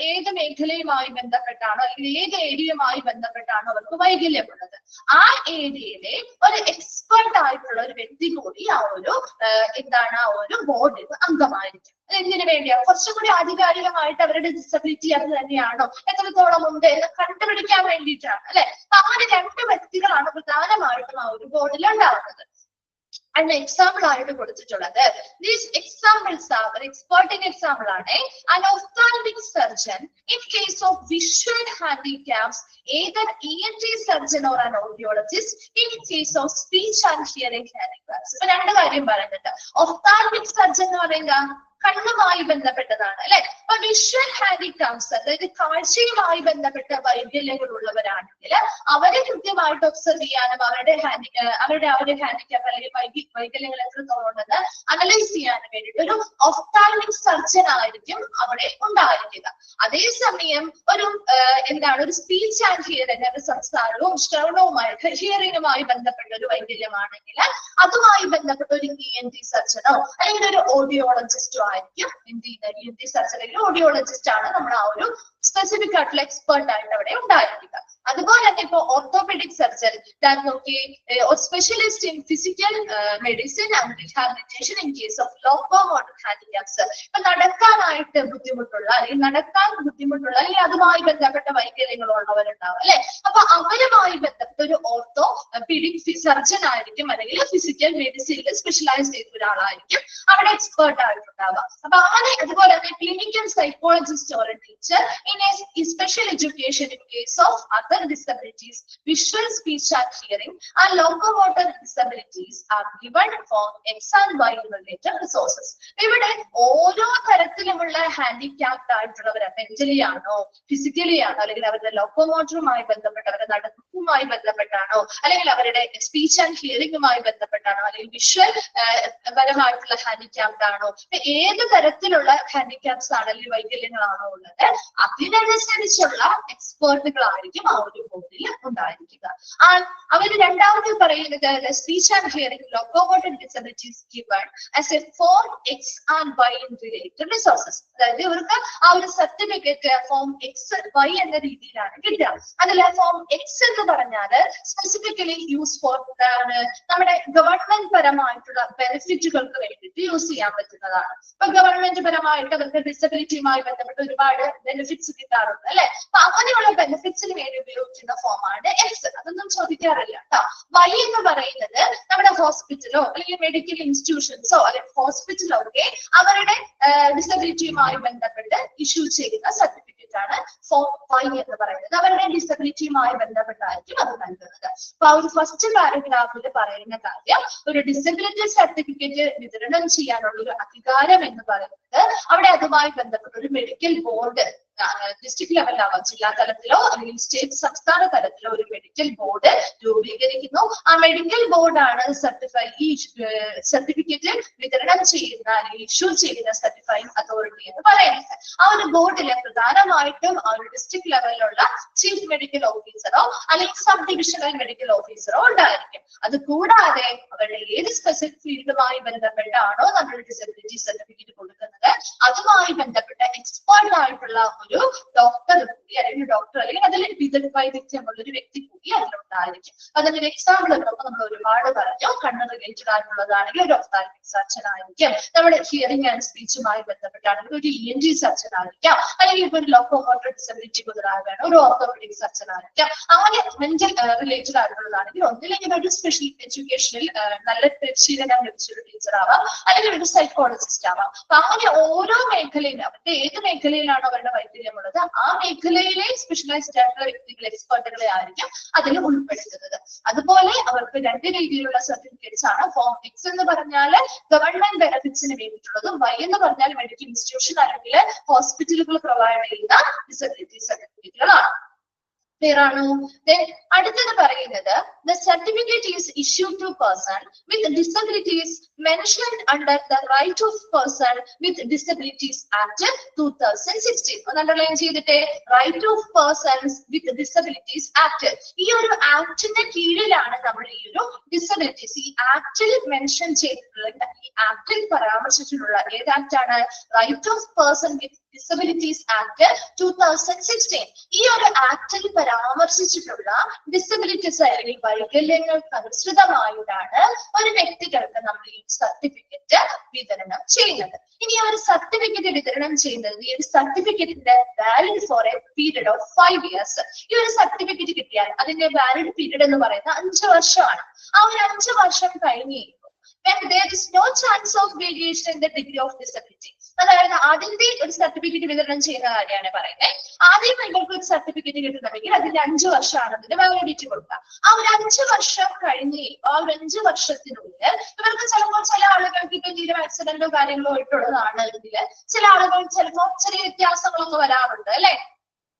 ഏത് മേഖലയുമായി ബന്ധപ്പെട്ടാണോ അല്ലെങ്കിൽ ഏത് ഏരിയയുമായി ബന്ധപ്പെട്ടാണോ അവർക്ക് വൈകല്യമുള്ളത് ആ ഏരിയയിലെ ഒരു എക്സ്പെർട്ട് ആയിട്ടുള്ള ഒരു വ്യക്തി കൂടി ആ ഒരു ബോർഡിൽ അംഗമായിരിക്കും. എന്തിനു വേണ്ടിയാണ്? കുറച്ചും കൂടി ആധികാരികമായിട്ട് അവരുടെ ഡിസബിലിറ്റി അത് തന്നെയാണോ, എത്രത്തോളം ഉണ്ട് എന്ന് കണ്ടുപിടിക്കാൻ വേണ്ടിയിട്ടാണ് അല്ലെ. അങ്ങനെ 2 വ്യക്തികളാണ് പ്രധാനമായിട്ടും ആ ഒരു ബോർഡിൽ ഉണ്ടാവുന്നത്. അതിന് എക്സാമ്പിൾ ആയിട്ട് കൊടുത്തിട്ടുള്ളത് ദീസ് എക്സാമ്പിൾസ് ആർ എക്സ്പേർട്ടിംഗ് എക്സാമ്പിൾ ആണ്. an ophthalmic surgeon in case of visual handicaps, either ENT surgeon or an audiologist in case of speech and hearing handicaps. ഇപ്പൊ 2 കാര്യം പറയുന്നുണ്ട്. ഒഫ്താൽമിക് സർജൻ എന്ന് പറയുന്നത് കണ്ണുമായി ബന്ധപ്പെട്ടതാണ് അല്ലെ. അപ്പൊ വിഷ്വൽ ഹാൻഡികാപ്സ് അതായത് കാഴ്ചയുമായി ബന്ധപ്പെട്ട വൈകല്യങ്ങൾ ഉള്ളവരാണെങ്കിൽ അവരെ കൃത്യമായിട്ട് ഒബ്സർവ് ചെയ്യാനും അവരുടെ ആ ഒരു ഹാൻഡികാപ്പ് അല്ലെങ്കിൽ വൈകല്യങ്ങൾ എത്രത്തോളം ഉണ്ടെന്ന് അനലൈസ് ചെയ്യാനും വേണ്ടിയിട്ട് ഒരു ഒഫ്താൽമിക് സർജൻ ആയിരിക്കും അവിടെ ഉണ്ടായിരിക്കുക. അതേസമയം ഒരു സ്പീച്ച് ആൻഡ് ഹിയറിംഗ് അതായത് സംസാരവും ശ്രവണവുമായിട്ട് ഹിയറിംഗുമായി ബന്ധപ്പെട്ട ഒരു വൈകല്യമാണെങ്കിൽ അതുമായി ബന്ധപ്പെട്ട ഒരു ENT സർജനോ അല്ലെങ്കിൽ ഒരു ഓഡിയോളജിസ്റ്റോ ആയിരിക്കും ENT സർജൻ അല്ലെങ്കിൽ ഓഡിയോളജിസ്റ്റ് ആണ് നമ്മൾ ആ ഒരു സ്പെസിഫിക് ആയിട്ടുള്ള എക്സ്പെർട്ട് ആയിട്ട് അവിടെ ഉണ്ടായിരിക്കുക. അതുപോലെ തന്നെ ഇപ്പൊ orthopaedic surgeon specialist in physical medicine and rehabilitation in case of locomotor handicaps. ഇപ്പൊ നടക്കാൻ ബുദ്ധിമുട്ടുള്ള അല്ലെങ്കിൽ അതുമായി ബന്ധപ്പെട്ട വൈകല്യങ്ങളുള്ളവരുണ്ടാവും അല്ലെ. അപ്പൊ അവരുമായി ബന്ധപ്പെട്ട ഒരു ഓർത്തോപെഡിക് സർജൻ ആയിരിക്കും അല്ലെങ്കിൽ ഫിസിക്കൽ മെഡിസിനിൽ സ്പെഷ്യലൈസ് ചെയ്ത ഒരാളായിരിക്കും അവിടെ എക്സ്പെർട്ട് ആയിട്ടുണ്ടാവുക. അപ്പൊ അതുപോലെ തന്നെ clinical psychologist or teacher in a special education in case of other disabilities, visual, speech and hearing and locomotor disabilities are given for X and Y related resources. ഇവിടെ ഓരോ തരത്തിലുമുള്ള handicapped ആയിട്ടുള്ളവർ mentally ആണോ physically ആണോ അല്ലെങ്കിൽ അവരുടെ ലോക്കോമോട്ടറുമായി ബന്ധപ്പെട്ട അവരുടെ നടപ്പുമായി ബന്ധപ്പെട്ടാണോ അല്ലെങ്കിൽ അവരുടെ സ്പീച്ച് ആൻഡ് ഹിയറിംഗുമായി ബന്ധപ്പെട്ടാണോ അല്ലെങ്കിൽ വിഷ്വൽ പരമായിട്ടുള്ള ഹാൻഡിക്യാപ്ഡ് ആണോ, ഏത് തരത്തിലുള്ള ഹാൻഡിക്യാപ്സ് ആണ് അല്ലെങ്കിൽ വൈകല്യങ്ങളാണോ ഉള്ളത് അതിനനുസരിച്ചുള്ള എക്സ്പേർട്ടുകളായിരിക്കും ആ ഒരു ബോർഡിൽ ഉണ്ടായിരിക്കുക. അവർ രണ്ടാമത് പറയുന്നത് speech and hearing locomotor disabilities given as A form X and Y in related resources. അതായത് ഇവർക്ക് ആ ഒരു സർട്ടിഫിക്കറ്റ് ഫോം XY എന്ന രീതിയിലാണ് കിട്ടുക. അതിൽ ഫോം X എന്ന് പറഞ്ഞാൽ സ്പെസിഫിക്കലി യൂസ് ഫോർ നമ്മുടെ ഗവൺമെന്റ് പരമായിട്ടുള്ള ബെനിഫിറ്റുകൾക്ക് വേണ്ടിയിട്ട് യൂസ് ചെയ്യാൻ പറ്റുന്നതാണ്. ഇപ്പൊ ഗവൺമെന്റ് പരമായിട്ട് അവർക്ക് ഡിസബിലിറ്റിയുമായി ബന്ധപ്പെട്ട് ഒരുപാട് ബെനിഫിറ്റ്സ് കിട്ടാറുണ്ട് അല്ലെ. അപ്പൊ അങ്ങനെയുള്ള ബെനിഫിറ്റ്സിന് വേണ്ടി ഉപയോഗിക്കുന്ന ഫോമാണ് X. അതൊന്നും ചോദിക്കാറില്ല കേട്ടോ. Y എന്ന് പറയുന്നത് നമ്മുടെ ഹോസ്പിറ്റലോ അല്ലെങ്കിൽ മെഡിക്കൽ ഇൻസ്റ്റിറ്റ്യൂഷൻസോ അല്ലെങ്കിൽ ഹോസ്പിറ്റലോ ഒക്കെ അവരുടെ ഡിസബിലിറ്റിയുമായി ബന്ധപ്പെട്ട് ഇഷ്യൂ ചെയ്യുന്ന സർട്ടിഫിക്കറ്റ് ആണ് ഫോം Y എന്ന് പറയുന്നത്. അവരുടെ ഡിസബിലിറ്റിയുമായി ബന്ധപ്പെട്ടായിരിക്കും അത് നൽകുന്നത്. അപ്പൊ ആ ഒരു ഫസ്റ്റ് പാരഗ്രാഫിൽ പറയുന്ന കാര്യം ഒരു ഡിസബിലിറ്റി സർട്ടിഫിക്കറ്റ് വിതരണം ചെയ്യാനുള്ള ഒരു അധികാരം എന്ന് പറയുന്നത് അവിടെ അതുമായി ബന്ധപ്പെട്ട ഒരു മെഡിക്കൽ ബോർഡ് ഡിസ്ട്രിക്ട് ലെവലിലാവാം, ജില്ലാ തലത്തിലോ അല്ലെങ്കിൽ സ്റ്റേറ്റ് സംസ്ഥാന തലത്തിലോ ഒരു മെഡിക്കൽ ബോർഡ് രൂപീകരിക്കുന്നു. ആ മെഡിക്കൽ ബോർഡാണ് ഈ സർട്ടിഫിക്കറ്റ് വിതരണം ചെയ്യുന്ന അല്ലെങ്കിൽ ഇഷ്യൂ ചെയ്യുന്ന സർട്ടിഫൈങ് അതോറിറ്റി എന്ന് പറയുന്നത്. ആ ഒരു ബോർഡിലെ പ്രധാനമായിട്ടും ആ ഒരു ഡിസ്ട്രിക്ട് ലെവലിലുള്ള ചീഫ് മെഡിക്കൽ ഓഫീസറോ അല്ലെങ്കിൽ സബ് ഡിവിഷണൽ മെഡിക്കൽ ഓഫീസറോ ഉണ്ടായിരിക്കും. അത് കൂടാതെ അവരുടെ ഏത് സ്പെസിഫിക് ഫീൽഡുമായി ബന്ധപ്പെട്ടാണോ നമ്മൾ ഡിസബിലിറ്റി സർട്ടിഫിക്കറ്റ് കൊടുക്കുന്നത് അതുമായി ബന്ധപ്പെട്ട എക്സ്പേർട്ട് ആയിട്ടുള്ള ഒരു ഡോക്ടർ കൂടി അല്ലെങ്കിൽ അതിൽ വൈദഗ്ധ്യമുള്ള ഒരു വ്യക്തി കൂടി അതിലുണ്ടായിരിക്കും. അതിന്റെ എക്സാമ്പിൾ നമ്മൾ ഒരുപാട് പറഞ്ഞു. കണ്ണ് റിലേറ്റഡ് ആയിട്ടുള്ളതാണെങ്കിൽ ഒരു ഒഫ്താൽമിക് സർജൻ ആയിരിക്കും. നമ്മുടെ ഹിയറിംഗ് ആൻഡ് സ്പീച്ചുമായി ബന്ധപ്പെട്ടാണെങ്കിൽ ഒരു ENT സർജൻ ആയിരിക്കാം. അല്ലെങ്കിൽ ഇപ്പൊ ഒരു ലോക്കോമോട്ടർ ഡിസബിലിറ്റി മുതലാകാണ് ഒരു ഓർത്തോപെഡിക് സർജൻ ആയിരിക്കാം. അങ്ങനെ മെന്റൽ റിലേറ്റഡ് ആയിട്ടുള്ളതാണെങ്കിൽ ഒന്നില്ലെങ്കിൽ ഒരു സ്പെഷ്യൽ എഡ്യൂക്കേഷനിൽ നല്ല പരിശീലനം ലഭിച്ചൊരു ടീച്ചർ ആവാം അല്ലെങ്കിൽ ഒരു സൈക്കോളജിസ്റ്റ് ആവാം. അപ്പൊ അങ്ങനെ ഓരോ മേഖലയിലും അവരുടെ ഏത് മേഖലയിലാണോ അവരുടെ വൈകല്യമുള്ളത് ആ മേഖലയിലെ സ്പെഷ്യലൈസ്ഡ് ആയിട്ടുള്ള വ്യക്തികൾ എക്സ്പെർട്ടുകളെ ആയിരിക്കും അതിൽ ഉൾപ്പെടുത്തുന്നത്. അതുപോലെ അവർക്ക് 2 രീതിയിലുള്ള സർട്ടിഫിക്കറ്റ്സ് ആണ്. ഫോം X എന്ന് പറഞ്ഞാൽ ഗവൺമെന്റ് ബെനിഫിറ്റ്സിന് വേണ്ടിയിട്ടുള്ളതും Y എന്ന് പറഞ്ഞാൽ മെഡിക്കൽ ഇൻസ്റ്റിറ്റ്യൂഷൻ അല്ലെങ്കിൽ ഹോസ്പിറ്റലുകൾ പ്രൊവൈഡ് ചെയ്യുന്ന ഡിസബിലിറ്റി സർട്ടിഫിക്കറ്റുകളാണ്. Clear ആണോ? അടുത്തത് പറയുന്നത് the certificate is issued to person with disabilities mentioned under the Right of Person with Disabilities Act 2016. ഒന്ന് അണ്ടർലൈൻ ചെയ്തിട്ട് Right of Persons with Disabilities Act. ഈ ഒരു ആക്ടിന്റെ കീഴിലാണ് നമ്മൾ ഈ ഒരു ഡിസബിലിറ്റീസ് ഈ ആക്ടിൽ മെൻഷൻ ചെയ്തിട്ടുള്ള ഈ ആക്ടിൽ പരാമർശിച്ചിട്ടുള്ള ഏത് ആക്ട് ആണ്? Right of Person with disabilities act 2016. ഈ ഒരു ആക്ടിൽ പരാമർശിച്ചിട്ടുള്ള ഡിസബിലിറ്റീസ് അല്ലെങ്കിൽ വൈകല്യങ്ങൾക്ക് അനുസൃതമായിട്ടാണ് ഒരു വ്യക്തികൾക്ക് നമ്മൾ ഈ സർട്ടിഫിക്കറ്റ് വിതരണം ചെയ്യുന്നത്. ഇനി ആ ഒരു സർട്ടിഫിക്കറ്റ് വിതരണം ചെയ്യുന്നത് ഈ ഒരു സർട്ടിഫിക്കറ്റിന്റെ valid for a period of 5 years. ഈ ഒരു സർട്ടിഫിക്കറ്റ് കിട്ടിയാൽ അതിന്റെ വാലിഡ് പീരീഡ് എന്ന് പറയുന്നത് 5 വർഷമാണ്. ആ ഒരു 5 വർഷം കഴിഞ്ഞ് when there is no chance of variation in the degree of disability. അതായത് അതിന്റെ ഒരു സർട്ടിഫിക്കറ്റ് വിതരണം ചെയ്യുന്ന കാര്യമാണ് പറയുന്നത്. ആദ്യം നിങ്ങൾക്ക് ഒരു സർട്ടിഫിക്കറ്റ് കിട്ടണമെങ്കിൽ അതിന്റെ 5 വർഷമാണ് അതിന്റെ വാലിഡിറ്റി കൊടുക്കുക. ആ ഒരു 5 വർഷം കഴിഞ്ഞ് ആ ഒരു 5 വർഷത്തിനുള്ളിൽ ഇവർക്ക് ചിലപ്പോൾ ചില ആളുകൾക്ക് ഇപ്പൊ എന്തെങ്കിലും ആക്സിഡന്റോ കാര്യങ്ങളോ ആയിട്ടുള്ളതാണ് എങ്കിൽ ചില ആളുകൾ ചിലപ്പോൾ ചെറിയ വ്യത്യാസങ്ങളൊക്കെ വരാറുണ്ട് അല്ലെ,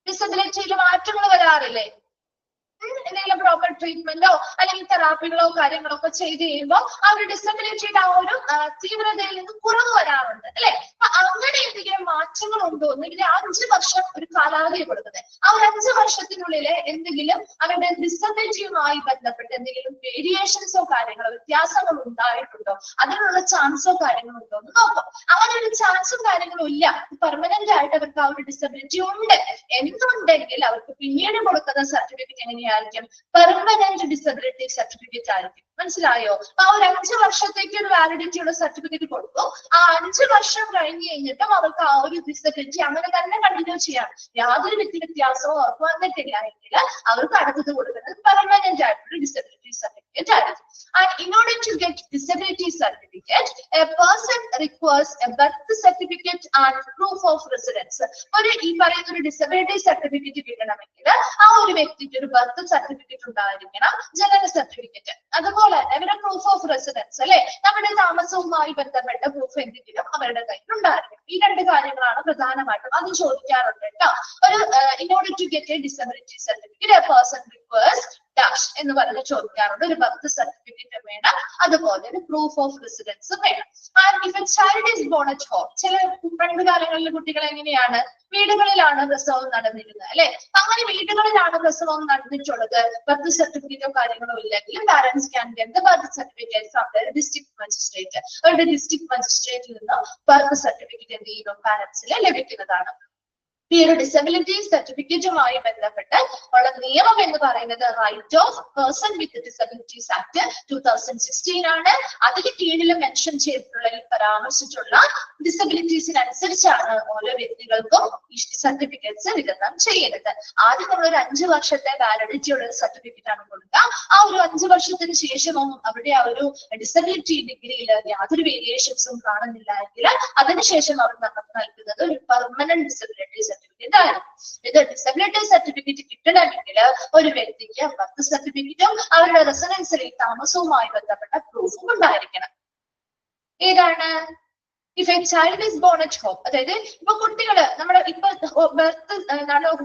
ഡിസബിലിറ്റിയിൽ മാറ്റങ്ങൾ വരാറില്ലേ, എന്തെങ്കിലും പ്രോപ്പർ ട്രീറ്റ്മെന്റോ അല്ലെങ്കിൽ തെറാപ്പികളോ കാര്യങ്ങളോ ഒക്കെ ചെയ്ത് കഴിയുമ്പോൾ ആ ഒരു ഡിസബിലിറ്റിയുടെ ആ ഒരു തീവ്രതയിൽ നിന്ന് കുറവ് വരാറുണ്ട് അല്ലെ. അപ്പൊ അങ്ങനെ എന്തെങ്കിലും മാറ്റങ്ങൾ ഉണ്ടോ എന്നെങ്കിൽ 5 വർഷം ഒരു കാലാവധി കൊടുക്കുന്നത്. ആ ഒരു 5 വർഷത്തിനുള്ളിൽ എന്തെങ്കിലും അവരുടെ ഡിസബിലിറ്റിയുമായി ബന്ധപ്പെട്ട് എന്തെങ്കിലും വേരിയേഷൻസോ കാര്യങ്ങളോ വ്യത്യാസങ്ങൾ ഉണ്ടായിട്ടുണ്ടോ, അതിനുള്ള ചാൻസോ കാര്യങ്ങളോ ഉണ്ടോ എന്ന് നോക്കും. അങ്ങനെ ഒരു ചാൻസും കാര്യങ്ങളും ഇല്ല, പെർമനന്റ് ആയിട്ട് അവർക്ക് ആ ഒരു ഡിസബിലിറ്റി ഉണ്ട് എന്നുണ്ടെങ്കിൽ അവർക്ക് പിന്നീട് കൊടുക്കുന്ന സർട്ടിഫിക്കറ്റ് എങ്ങനെയായിരിക്കും? പെർമനന്റ് ഡിസബിലിറ്റി സർട്ടിഫിക്കറ്റ് ആയിരിക്കും. മനസ്സിലായോ? ആ ഒരു 5 വർഷത്തേക്ക് ഒരു വാലിഡിറ്റിയുള്ള സർട്ടിഫിക്കറ്റ് കൊടുക്കും. ആ 5 വർഷം കഴിഞ്ഞ് കഴിഞ്ഞിട്ടും അവർക്ക് ആ ഒരു ഡിസബിലിറ്റി അങ്ങനെ തന്നെ കണ്ടിന്യൂ ചെയ്യാം, യാതൊരു വ്യത്യാസവും അവർക്ക് വന്നിട്ടില്ല എങ്കിൽ അവർക്ക് അടുത്തത് കൊടുക്കുന്നത് പെർമനന്റ് ആയിട്ടുള്ള ഡിസബിലിറ്റി സർട്ടിഫിക്കറ്റ് ആയിരിക്കും. And in order to get disability certificate, a person requires a birth certificate and proof of residence. ഒരു ഈ പറയുന്ന ഒരു ഡിസബിലിറ്റി സർട്ടിഫിക്കറ്റ് കിട്ടണമെങ്കിൽ ആ ഒരു വ്യക്തിക്ക് ഒരു ബർത്ത് സർട്ടിഫിക്കറ്റ് ഉണ്ടായിരിക്കണം, ജനന സർട്ടിഫിക്കറ്റ്, അതുപോലെ തന്നെ അവരുടെ പ്രൂഫ് ഓഫ് റെസിഡൻസ് അല്ലെ, നമ്മുടെ താമസവുമായി ബന്ധപ്പെട്ട പ്രൂഫ് എന്തെങ്കിലും അവരുടെ കയ്യിൽ ഉണ്ടായിരിക്കണം. ഈ 2 കാര്യങ്ങളാണ് പ്രധാനമായിട്ടും അത് ചോദിക്കാറുണ്ട് കേട്ടോ. ഒരു in order to get a disability certificate, a person requires dash എന്ന് പറഞ്ഞ് ചോദിക്കാറുണ്ട്. ഒരു ബർത്ത് സർട്ടിഫിക്കറ്റ് വേണം, അതുപോലെ ഒരു പ്രൂഫ് ഓഫ് റെസിഡൻസ് വേണം. And if A child is bone at home, ചില പണ്ട് കാലങ്ങളിൽ കുട്ടികൾ എങ്ങനെയാണ് വീടുകളിലാണ് പ്രസവം നടന്നിരുന്നത് അല്ലെ. അങ്ങനെ വീടുകളിലാണ് പ്രസവം നടന്നിട്ടുള്ളത്, ബർത്ത് സർട്ടിഫിക്കറ്റോ കാര്യങ്ങളോ ഇല്ലെങ്കിലും parents can get the birth certificate from the district magistrate. അവരുടെ ഡിസ്ട്രിക്ട് മജിസ്ട്രേറ്റിൽ നിന്ന് ബർത്ത് സർട്ടിഫിക്കറ്റ് എന്ത് ചെയ്യുന്നു പാരന്റ്സിന് ലഭിക്കുന്നതാണ്. ഈ ഒരു ഡിസബിലിറ്റി സർട്ടിഫിക്കറ്റുമായി ബന്ധപ്പെട്ട് ഉള്ള നിയമം എന്ന് പറയുന്നത് right of person with disabilities act 2016 ആണ്. അതിന് കീഴിൽ മെൻഷൻ ചെയ്തിട്ടുള്ള ഈ പരാമർശിച്ചിട്ടുള്ള ഡിസബിലിറ്റീസിനനുസരിച്ചാണ് ഓരോ വ്യക്തികൾക്കും ഈ സർട്ടിഫിക്കറ്റ്സ് വിതരണം ചെയ്യുന്നത്. ആദ്യം നമ്മൾ ഒരു 5 വർഷത്തെ വാലിഡിറ്റി ഉള്ള സർട്ടിഫിക്കറ്റ് ആണ് കൊടുക്കുക. ആ ഒരു 5 വർഷത്തിന് ശേഷവും അവിടെ ആ ഒരു ഡിസബിലിറ്റി ഡിഗ്രിയിൽ യാതൊരു വേരിയേഷൻസും കാണുന്നില്ല എങ്കിൽ അതിനുശേഷം അവർ നമുക്ക് നൽകുന്നത് ഒരു പെർമനന്റ് ഡിസബിലിറ്റി സർട്ടിഫിക്കറ്റ് ആണ്. ഇത് ഡിസബിലിറ്റി സർട്ടിഫിക്കറ്റ് കിട്ടണമെങ്കിൽ ഒരു വ്യക്തിക്ക് ബർത്ത് സർട്ടിഫിക്കറ്റും അവരുടെ റെസിഡൻസിലെ താമസവുമായി ബന്ധപ്പെട്ട പ്രൂഫും ഉണ്ടായിരിക്കണം. ഏതാണ്? If A child is bone at home, അതായത് ഇപ്പൊ കുട്ടികള് നമ്മുടെ ഇപ്പൊ ബർത്ത്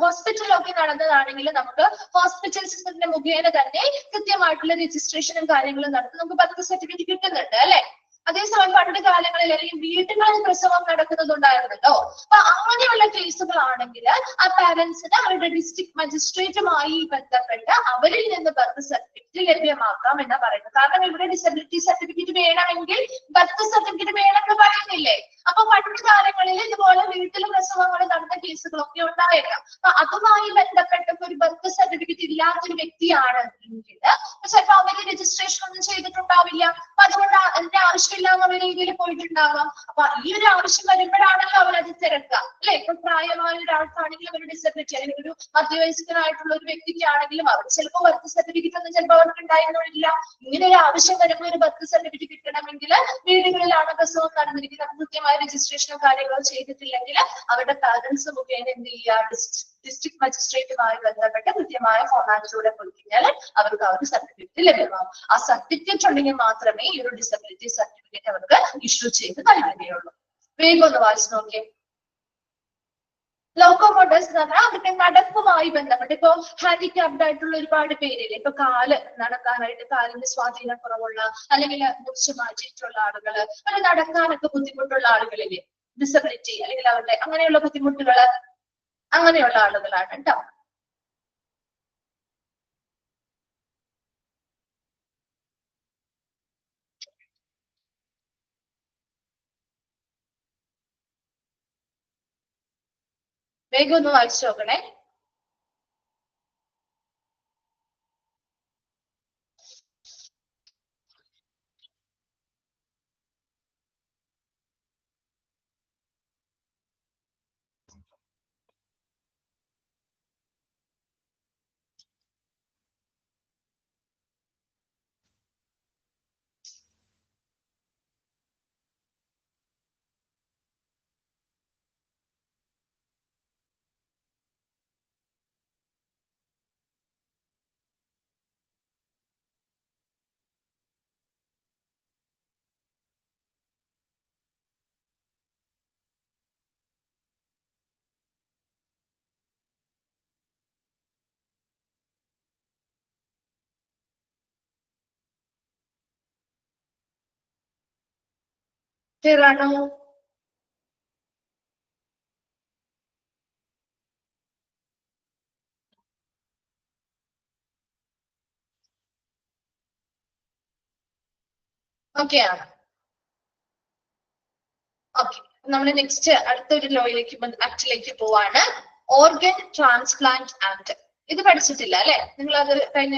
ഹോസ്പിറ്റലൊക്കെ നടന്നതാണെങ്കിൽ നമുക്ക് ഹോസ്പിറ്റൽസിന്റെ മുഖേന തന്നെ കൃത്യമായിട്ടുള്ള രജിസ്ട്രേഷനും കാര്യങ്ങളും നടത്തി നമുക്ക് ബർത്ത് സർട്ടിഫിക്കറ്റ് കിട്ടുന്നുണ്ട് അല്ലെ. അതേസമയം പണ്ട് കാലങ്ങളിൽ അല്ലെങ്കിൽ വീടുകളിൽ പ്രസവം നടക്കുന്നതുണ്ടായിരുന്നല്ലോ. അപ്പൊ അങ്ങനെയുള്ള കേസുകളാണെങ്കിൽ ആ പാരന്റ്സിന് അവരുടെ ഡിസ്ട്രിക്ട് മജിസ്ട്രേറ്റുമായി ബന്ധപ്പെട്ട് അവരിൽ നിന്ന് ബർത്ത് സർട്ടിഫിക്കറ്റ് ലഭ്യമാക്കാം എന്ന് പറയുന്നത്. കാരണം ഇവിടെ ഡിസബിലിറ്റി സർട്ടിഫിക്കറ്റ് വേണമെങ്കിൽ ബർത്ത് സർട്ടിഫിക്കറ്റ് വേണമെന്ന് പറയുന്നില്ലേ. അപ്പൊ പണ്ട് കാലങ്ങളിൽ ഇതുപോലെ വീട്ടിൽ പ്രസവങ്ങൾ നടന്ന കേസുകളൊക്കെ ഉണ്ടായേക്കാം. അപ്പൊ അതുമായി ബന്ധപ്പെട്ട ഒരു ബർത്ത് സർട്ടിഫിക്കറ്റ് ഇല്ലാത്തൊരു വ്യക്തിയാണ് എങ്കിൽ ചിലപ്പോൾ അവര് രജിസ്ട്രേഷൻ ഒന്നും ചെയ്തിട്ടുണ്ടാവില്ല. അപ്പൊ അതുകൊണ്ട് അതിന്റെ ആവശ്യമില്ലാന്നുള്ള രീതിയിൽ പോയിട്ടുണ്ടാവാം. അപ്പൊ ഈ ഒരു ആവശ്യം വരുമ്പോഴാണല്ലോ അവരത് തിരക്കുക അല്ലെ. ഇപ്പൊ പ്രായമായ ഒരാൾക്കാണെങ്കിലും ഒരു ഡിസബിലിറ്റി അല്ലെങ്കിൽ ഒരു മധ്യവയസ്കനായിട്ടുള്ള ഒരു വ്യക്തിക്കാണെങ്കിലും അവർ ചിലപ്പോൾ ബർത്ത് സർട്ടിഫിക്കറ്റ് ഒന്നും ചിലപ്പോൾ അവർക്ക് ഉണ്ടായിരുന്നില്ല. ഇങ്ങനെ ഒരു ആവശ്യം വരുമ്പോൾ ഒരു ബർത്ത് സർട്ടിഫിക്കറ്റ് കിട്ടണമെങ്കിൽ വീടുകളിലാണ് പ്രസവം നടന്നിരിക്കുന്നത്, കൃത്യമായ രജിസ്ട്രേഷനോ കാര്യങ്ങളോ ചെയ്തിട്ടില്ലെങ്കിൽ അവരുടെ പാരന്റ്സ് മുഖേന എന്ത് ചെയ്യുക, ഡിസ്ട്രിക്ട് മജിസ്ട്രേറ്റുമായി ബന്ധപ്പെട്ട് കൃത്യമായ ഫോർമാറ്റിലൂടെ പോയി കഴിഞ്ഞാൽ അവർക്ക് ആ ഒരു സർട്ടിഫിക്കറ്റ് ലഭ്യമാകും. ആ സർട്ടിഫിക്കറ്റ് ഉണ്ടെങ്കിൽ മാത്രമേ ഈ ഒരു ഡിസബിലിറ്റി സർട്ടിഫിക്കറ്റ് അവർക്ക് ഇഷ്യൂ ചെയ്ത് നൽകുകയുള്ളൂ. വേഗം ഒന്ന് വായിച്ചു നോക്കിയേ. ലോക്കോമോട്ടേഴ്സ് എന്ന് പറഞ്ഞാൽ അവരുടെ നടപ്പുമായി ബന്ധപ്പെട്ട് ഇപ്പൊ ഹാൻഡിക്യാപ്ഡ് ആയിട്ടുള്ള ഒരുപാട് പേരില്ലേ. ഇപ്പൊ കാല് നടക്കാനായിട്ട് കാലിന്റെ സ്വാധീനം കുറവുള്ള അല്ലെങ്കിൽ മുറിച്ചു മാറ്റിയിട്ടുള്ള ആളുകള്, അല്ലെങ്കിൽ നടക്കാനൊക്കെ ബുദ്ധിമുട്ടുള്ള ആളുകളില്ലേ, ഡിസബിലിറ്റി അല്ലെങ്കിൽ അവരുടെ അങ്ങനെയുള്ള ബുദ്ധിമുട്ടുകള് അങ്ങനെയുള്ള ആളുകളാണ് കേട്ടോ. വേഗം ഒന്ന് വായിച്ചു നോക്കണേ. ക്ലിയർ ആണോ? ഓക്കെ ആണ്. ഓക്കെ, നമ്മൾ നെക്സ്റ്റ് അടുത്തൊരു ലോയിലേക്ക് ആക്ടിലേക്ക് പോവാണ്. Organ transplant act. ഇത് പഠിച്ചിട്ടില്ല അല്ലെ? നിങ്ങൾ അത് കഴിഞ്ഞ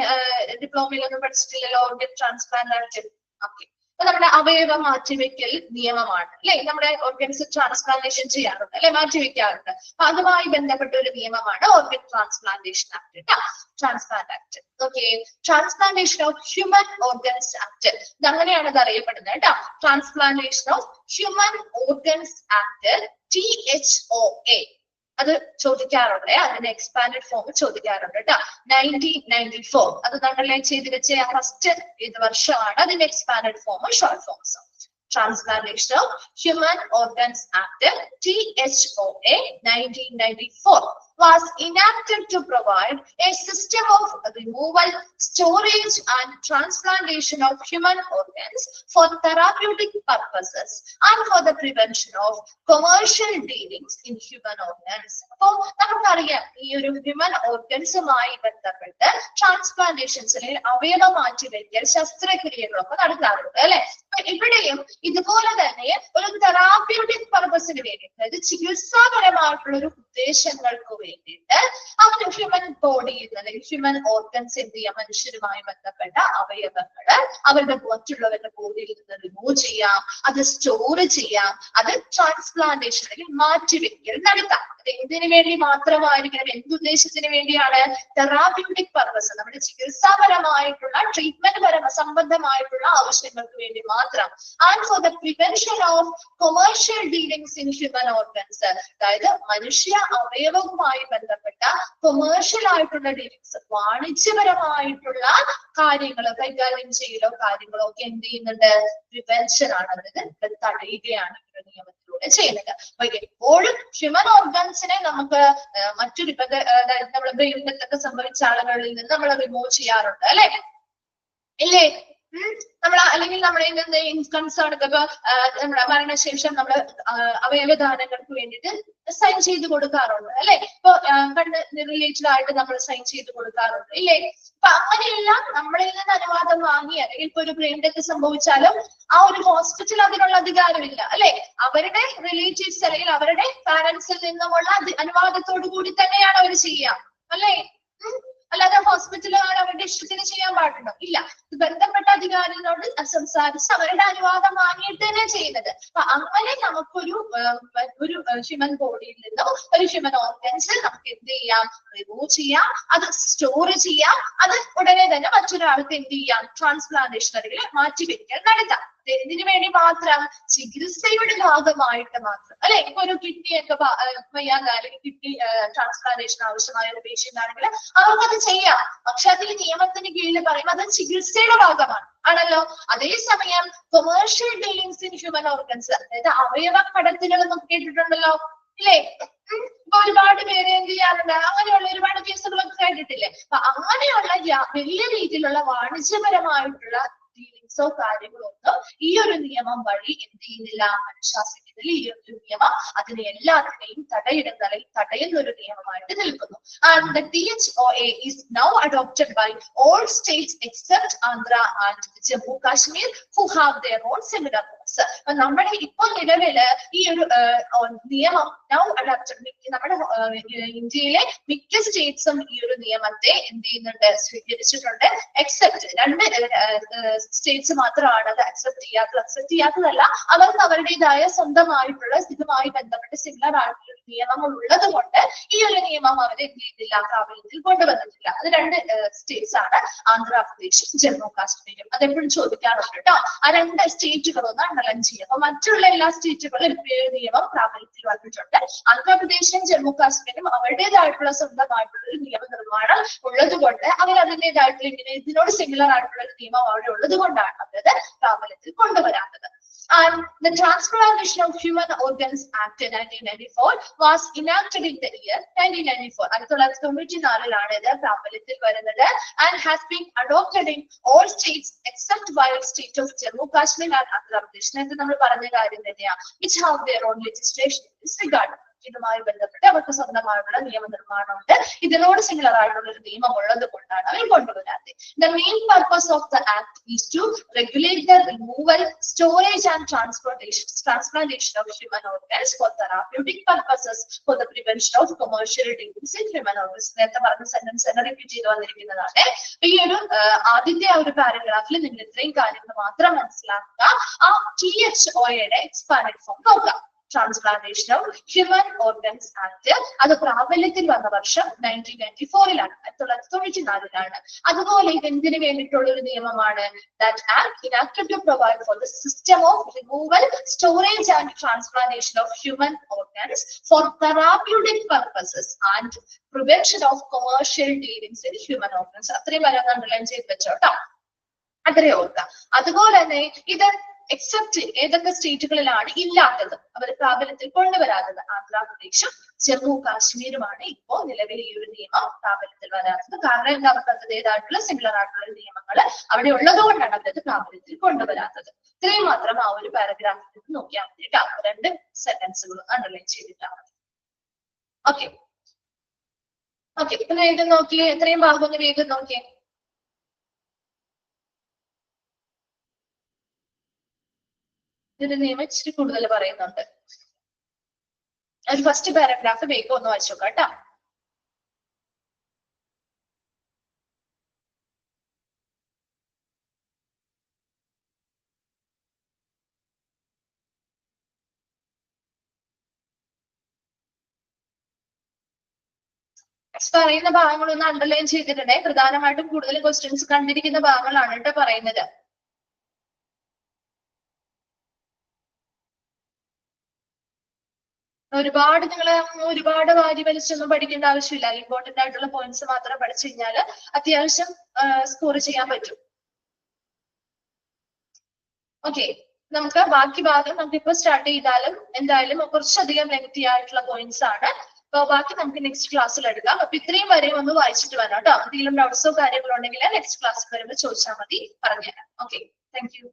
ഡിപ്ലോമയിലൊന്നും പഠിച്ചിട്ടില്ലല്ലോ ഓർഗൻ ട്രാൻസ്പ്ലാന്റ് ആക്ട്. ഓക്കെ, അപ്പൊ നമ്മുടെ അവയവ മാറ്റിവെക്കൽ നിയമമാണ് അല്ലെ? നമ്മുടെ ഓർഗൻസ് ട്രാൻസ്പ്ലാന്റേഷൻ ചെയ്യാറുണ്ട് അല്ലെ, മാറ്റിവെക്കാറുണ്ട്. അപ്പൊ അതുമായി ബന്ധപ്പെട്ട ഒരു നിയമമാണ് ഓർഗൻ ട്രാൻസ്പ്ലാന്റേഷൻ ആക്ട് കേട്ടോ, transplant act. Okay, transplantation of human organs act, ഇത് അങ്ങനെയാണ് ഇത് അറിയപ്പെടുന്നത് കേട്ടോ. Transplantation of human organs act, THOA. അത് ചോദിക്കാറുണ്ട്, അതിന്റെ എക്സ്പാൻഡഡ് ഫോം ചോദിക്കാറുണ്ട് കേട്ടോ. 1994 അത് നമ്മളെ ചെയ്ത് വെച്ച ഫസ്റ്റ് ഏത് വർഷമാണ്, അതിന്റെ expanded form short forms. Transplantation of Human Organs Act, THOA, 1994 was enacted to provide a system of removal, storage and transplantation of human organs for therapeutic purposes and for the prevention of commercial dealings in human organs. അപ്പോൾ നമുക്കറിയാം ഈ ഒരു human ഓർഗൻസുമായി ബന്ധപ്പെട്ട് ട്രാൻസ്പ്ലാന്റേഷൻസിൽ അവയവ മാറ്റിവെക്കൽ ശസ്ത്രക്രിയകളൊക്കെ നടത്താറുണ്ട് അല്ലെ? ഇവിടെയും ഇതുപോലെ തന്നെ ഒരു തെറാപ്യൂട്ടിക് പർപ്പസിന് വേണ്ടി, അതായത് ചികിത്സാപരമായിട്ടുള്ള ഒരു ഉദ്ദേശങ്ങൾക്ക് വേണ്ടിയിട്ട് അവന് ഹ്യൂമൻ ബോഡിയിൽ അല്ലെങ്കിൽ ഹ്യൂമൻ ഓർഗൻസ് എന്ത് ചെയ്യാം, മനുഷ്യരുമായി ബന്ധപ്പെട്ട അവയവങ്ങള് അവരുടെ മറ്റുള്ളവരുടെ ബോഡിയിൽ നിന്ന് റിമൂവ് ചെയ്യാം, അത് സ്റ്റോർ ചെയ്യാം, അത് ട്രാൻസ്പ്ലാന്റേഷൻ അല്ലെങ്കിൽ മാറ്റിവെക്കൽ നടത്താം. അത് എന്തിനു വേണ്ടി മാത്രമായിരിക്കണം, എന്തുദ്ദേശത്തിന് വേണ്ടിയാണ്? തെറാപ്യൂട്ടിക് പർപ്പസ്, നമ്മുടെ ചികിത്സാപരമായിട്ടുള്ള ട്രീറ്റ്മെന്റ് സംബന്ധമായിട്ടുള്ള ആവശ്യങ്ങൾക്ക് വേണ്ടി മാത്രം. And for the prevention of commercial dealings in human organs, അതായത് മനുഷ്യ അവയവവുമായി ബന്ധപ്പെട്ട കൊമേഴ്ഷ്യൽ ആയിട്ടുള്ള ഡീലിംഗ്സ്, വാണിജ്യപരമായിട്ടുള്ള കാര്യങ്ങൾ കൈകാര്യം ചെയ്യലോ കാര്യങ്ങളോ ഒക്കെ എന്ത് ചെയ്യുന്നുണ്ട്, പ്രിവെൻഷൻ ആണ്, അതായത് തടയുകയാണ് ഈ നിയമത്തിലൂടെ ചെയ്യുന്നത്. അപ്പൊ എപ്പോഴും ഹ്യൂമൻ ഓർഗൻസിനെ നമുക്ക് മറ്റൊരു അതായത് നമ്മുടെ ബ്രെയിനിലൊക്കെ സംഭവിച്ച ആളുകളിൽ നിന്ന് നമ്മൾ റിമൂവ് ചെയ്യാറുണ്ട് അല്ലെ? ഇല്ലേ? നമ്മൾ അല്ലെങ്കിൽ നമ്മുടെ കൺസേൺ ഒക്കെ ഇപ്പൊ നമ്മുടെ മരണശേഷം നമ്മൾ അവയവദാനങ്ങൾക്ക് വേണ്ടിയിട്ട് സൈൻ ചെയ്ത് കൊടുക്കാറുണ്ട് അല്ലെ? ഇപ്പൊ കണ്ട് റിലേറ്റഡ് ആയിട്ട് നമ്മൾ സൈൻ ചെയ്ത് കൊടുക്കാറുണ്ട് ഇല്ലേ? അപ്പൊ അങ്ങനെയെല്ലാം നമ്മളിൽ നിന്ന് അനുവാദം വാങ്ങി, അല്ലെങ്കിൽ ഇപ്പൊ ഒരു ബ്രെയിൻ ഡെത്ത് സംഭവിച്ചാലും ആ ഒരു ഹോസ്പിറ്റൽ അതിനുള്ള അധികാരമില്ല അല്ലെ? അവരുടെ റിലേറ്റീവ്സ് അല്ലെങ്കിൽ അവരുടെ പാരന്റ്സിൽ നിന്നുമുള്ള അനുവാദത്തോടു കൂടി തന്നെയാണ് അവർ ചെയ്യുക അല്ലെ? അല്ലാതെ ഹോസ്പിറ്റലുകാർ അവരുടെ ഇഷ്ടത്തിന് ചെയ്യാൻ പാടുണ്ടോ? ഇല്ല. ബന്ധപ്പെട്ട അധികാരികളോട് സംസാരിച്ച് അവരുടെ അനുവാദം വാങ്ങിയിട്ട് തന്നെ ചെയ്യുന്നത്. അപ്പൊ അങ്ങനെ നമുക്കൊരു ഹ്യൂമൻ ബോഡിയിൽ നിന്നോ ഒരു ഹ്യൂമൻ ഓർഗൻസ് നമുക്ക് എന്ത് ചെയ്യാം, റിമൂവ് ചെയ്യാം, അത് സ്റ്റോർ ചെയ്യാം, അത് ഉടനെ തന്നെ മറ്റൊരാൾക്ക് എന്ത് ചെയ്യാം, ട്രാൻസ്പ്ലാന്റേഷൻ അല്ലെങ്കിൽ മാറ്റിവെക്കൽ നടത്താം. എന്തിനു വേണ്ടി മാത്രം? ചികിത്സയുടെ ഭാഗമായിട്ട് മാത്രം അല്ലെ? ഇപ്പൊ ഒരു കിഡ്നി ഒക്കെ വയ്യാതെ അല്ലെങ്കിൽ കിഡ്നി ട്രാൻസ്പ്ലാന്റേഷൻ ആവശ്യമായ ഒരു പേഷ്യന്റ് ആണെങ്കിൽ അവർക്കത് ചെയ്യാം. പക്ഷെ അത് ഈ നിയമത്തിന് കീഴിൽ പറയുമ്പോൾ അത് ചികിത്സയുടെ ഭാഗമാണ് ആണല്ലോ. അതേസമയം commercial dealings in human organs, അതായത് അവയവ കടത്തുകൾ നമുക്ക് കേട്ടിട്ടുണ്ടല്ലോ ഇല്ലേ? ഇപ്പൊ ഒരുപാട് പേര് എന്ത് ചെയ്യാറുണ്ട്, അങ്ങനെയുള്ള ഒരുപാട് കേസുകളൊക്കെ കേട്ടിട്ടില്ലേ? അപ്പൊ അങ്ങനെയുള്ള വലിയ രീതിയിലുള്ള വാണിജ്യപരമായിട്ടുള്ള ഡീലിംഗ്സോ കാര്യങ്ങളോ ഒന്നും ഈ ഒരു നിയമം വഴി എന്ത് ചെയ്യുന്നില്ല, അനുശാസിക്കുന്നില്ല. ഈ ഒരു നിയമം അതിനെ എല്ലാത്തിനെയും തടയുന്ന ഒരു നിയമമായിട്ട് നിൽക്കുന്നു. And the THOA is now adopted by all states except Andhra and Jammu Kashmir who have their own similar laws. Ordinance. അപ്പൊ നമ്മുടെ ഇപ്പൊ നിലവില് ഈ ഒരു നിയമം നൗ അഡാപ്റ്റഡ് നമ്മുടെ ഇന്ത്യയിലെ മിക്ക സ്റ്റേറ്റ്സും ഈ ഒരു നിയമത്തെ എന്ത് ചെയ്യുന്നുണ്ട്, സ്വീകരിച്ചിട്ടുണ്ട്. എക്സെപ്റ്റ് 2 സ്റ്റേറ്റ്സ് മാത്രമാണ് അത് അക്സെപ്റ്റ് ചെയ്യാത്തതല്ല, അവർക്ക് അവരുടേതായ സ്വന്തമായിട്ടുള്ള ഇതുമായി ബന്ധപ്പെട്ട് സിമിലർ ആയിട്ടുള്ള നിയമങ്ങൾ ഉള്ളത് കൊണ്ട് ഈ ഒരു നിയമം അവർ എന്ത് ചെയ്തില്ല, പ്രാബല്യത്തിൽ കൊണ്ടുവന്നിട്ടില്ല. അത് 2 സ്റ്റേറ്റ്സ് ആണ്, ആന്ധ്രാപ്രദേശും ജമ്മു കാശ്മീരും. അതെപ്പോഴും ചോദിക്കാറുണ്ട് കേട്ടോ. ആ 2 സ്റ്റേറ്റുകളൊന്ന് അണ്ടർലൈൻ ചെയ്യുക. അപ്പൊ മറ്റുള്ള എല്ലാ സ്റ്റേറ്റുകളും നിയമം പ്രാബല്യത്തിൽ വന്നിട്ടുണ്ട്. ആന്ധ്രാപ്രദേശും ജമ്മു കാശ്മീരും അവരുടേതായിട്ടുള്ള സ്വന്തമായിട്ടുള്ള ഒരു നിയമനിർമ്മാണം ഉള്ളത് കൊണ്ട് അവർ അതിൻ്റെതായിട്ടുള്ള ഇങ്ങനെ ഇതിനോട് സിമിലർ ആയിട്ടുള്ള ഒരു നിയമം അവിടെ ഉള്ളത് കൊണ്ടാണ് അവരത് പ്രാബല്യത്തിൽ കൊണ്ടുവരാത്തത്. And the Transplantation of Human Organs Act 1994 was enacted in the year 1994. 1994 ഇത് പ്രാബല്യത്തിൽ വരുന്നത്. And has been adopted in all states except by the state of Jammu Kashmir and Andhra Pradesh. നേരത്തെ നമ്മൾ പറഞ്ഞ കാര്യം തന്നെയാണ്, which have their own legislation in this regard. ഇതുമായി ബന്ധപ്പെട്ട് അവർക്ക് സ്വന്തമായിട്ടുള്ള നിയമനിർമ്മാണമുണ്ട്. ഇതിനോട് സിമിലർ ആയിട്ടുള്ള ഒരു നിയമം ഉള്ളത് കൊണ്ടാണ് അവർ കൊണ്ടുവരാത്തത്. The main purpose of the act is to regulate the removal, storage and transplantation of human organs for therapeutic purposes for the prevention of commercial dealings in human organs. നേരത്തെ പറഞ്ഞ സെന്റൻസ് റിപ്പീറ്റ് ചെയ്ത് വന്നിരിക്കുന്നതാണ്. ഈ ഒരു ആദ്യത്തെ ആ ഒരു പാരഗ്രാഫിൽ നിങ്ങൾ ഇത്രയും കാര്യങ്ങൾ മാത്രം മനസ്സിലാക്കുക. ആ THOയുടെ എക്സ്പാൻഡ് ഫോം നോക്കാം. Transplantation of Human Organs Act അത് പ്രാബല്യത്തിൽ വന്ന വർഷം 1994 1994 അതുപോലെ ഇത് എന്തിനു വേണ്ടിയിട്ടുള്ള ഒരു നിയമമാണ്? That Act enacted to provide for the system of removal, storage and transplantation of human organs for therapeutic purposes and prevention of commercial dealings in human organs. അത്രയും വരെ അണ്ടർലൈൻ ചെയ്ത് വെച്ചോട്ടോ, അത്രയും ഓർക്കാം. അതുപോലെ തന്നെ ഇത് എക്സെപ്റ്റ് ഏതൊക്കെ സ്റ്റേറ്റുകളിലാണ് ഇല്ലാത്തത്, അവർ പ്രാബല്യത്തിൽ കൊണ്ടുവരാത്തത്? ആന്ധ്രാപ്രദേശും ജമ്മു കാശ്മീരുമാണ് ഇപ്പോ നിലവിൽ ഈ ഒരു നിയമം പ്രാബല്യത്തിൽ വരാത്തത്. കാരണം എന്താ, അവർക്ക് അതിൻ്റെതായിട്ടുള്ള സിമിലർ ആയിട്ടുള്ള നിയമങ്ങൾ അവിടെ ഉള്ളത് കൊണ്ടാണ് അവരത് പ്രാബല്യത്തിൽ കൊണ്ടുവരാത്തത്. ഇത്രയും മാത്രം ആ ഒരു പാരഗ്രാഫിൽ നോക്കിയാൽ മതി കേട്ടോ. 2 സെന്റൻസുകളും അണ്ടർലൈൻ ചെയ്തിട്ടാണ് മതി. ഓക്കെ ഓക്കെ ഇപ്പൊ വേഗം നോക്കിയേ, എത്രയും ഭാഗം ഒന്ന് വേഗം നോക്കിയേ. ഇതിന്റെ നിയമം ഇച്ചിരി കൂടുതൽ പറയുന്നുണ്ട്. ഒരു ഫസ്റ്റ് പാരഗ്രാഫ് വേഗം ഒന്ന് വായിച്ചു നോക്കാം കേട്ടോ. പറയുന്ന ഭാഗങ്ങളൊന്ന് അണ്ടർലൈൻ ചെയ്തിട്ടുണ്ടേ. പ്രധാനമായിട്ടും കൂടുതൽ ക്വസ്റ്റ്യൻസ് കണ്ടിരിക്കുന്ന ഭാഗങ്ങളാണ് കേട്ടോ പറയുന്നത്. ഒരുപാട് വാരി വലിച്ചൊന്നും പഠിക്കേണ്ട ആവശ്യമില്ല. ഇമ്പോർട്ടന്റ് ആയിട്ടുള്ള പോയിന്റ്സ് മാത്രം പഠിച്ചു കഴിഞ്ഞാൽ അത്യാവശ്യം സ്കോർ ചെയ്യാൻ പറ്റും. ഓക്കെ, നമുക്ക് ബാക്കി ഭാഗം നമുക്കിപ്പോ സ്റ്റാർട്ട് ചെയ്താലും എന്തായാലും കുറച്ചധികം ലെങ്തി ആയിട്ടുള്ള പോയിന്റ്സ് ആണ്. അപ്പൊ ബാക്കി നമുക്ക് നെക്സ്റ്റ് ക്ലാസ്സിൽ എടുക്കാം. അപ്പൊ ഇത്രയും വരെ ഒന്ന് വായിച്ചിട്ട് വരാം കേട്ടോ. എന്തെങ്കിലും ഡൗട്ട്സോ കാര്യങ്ങളോ ഉണ്ടെങ്കിൽ നെക്സ്റ്റ് ക്ലാസ്സിൽ വരുമ്പോൾ ചോദിച്ചാൽ മതി, പറഞ്ഞുതരാം. Okay, thank you.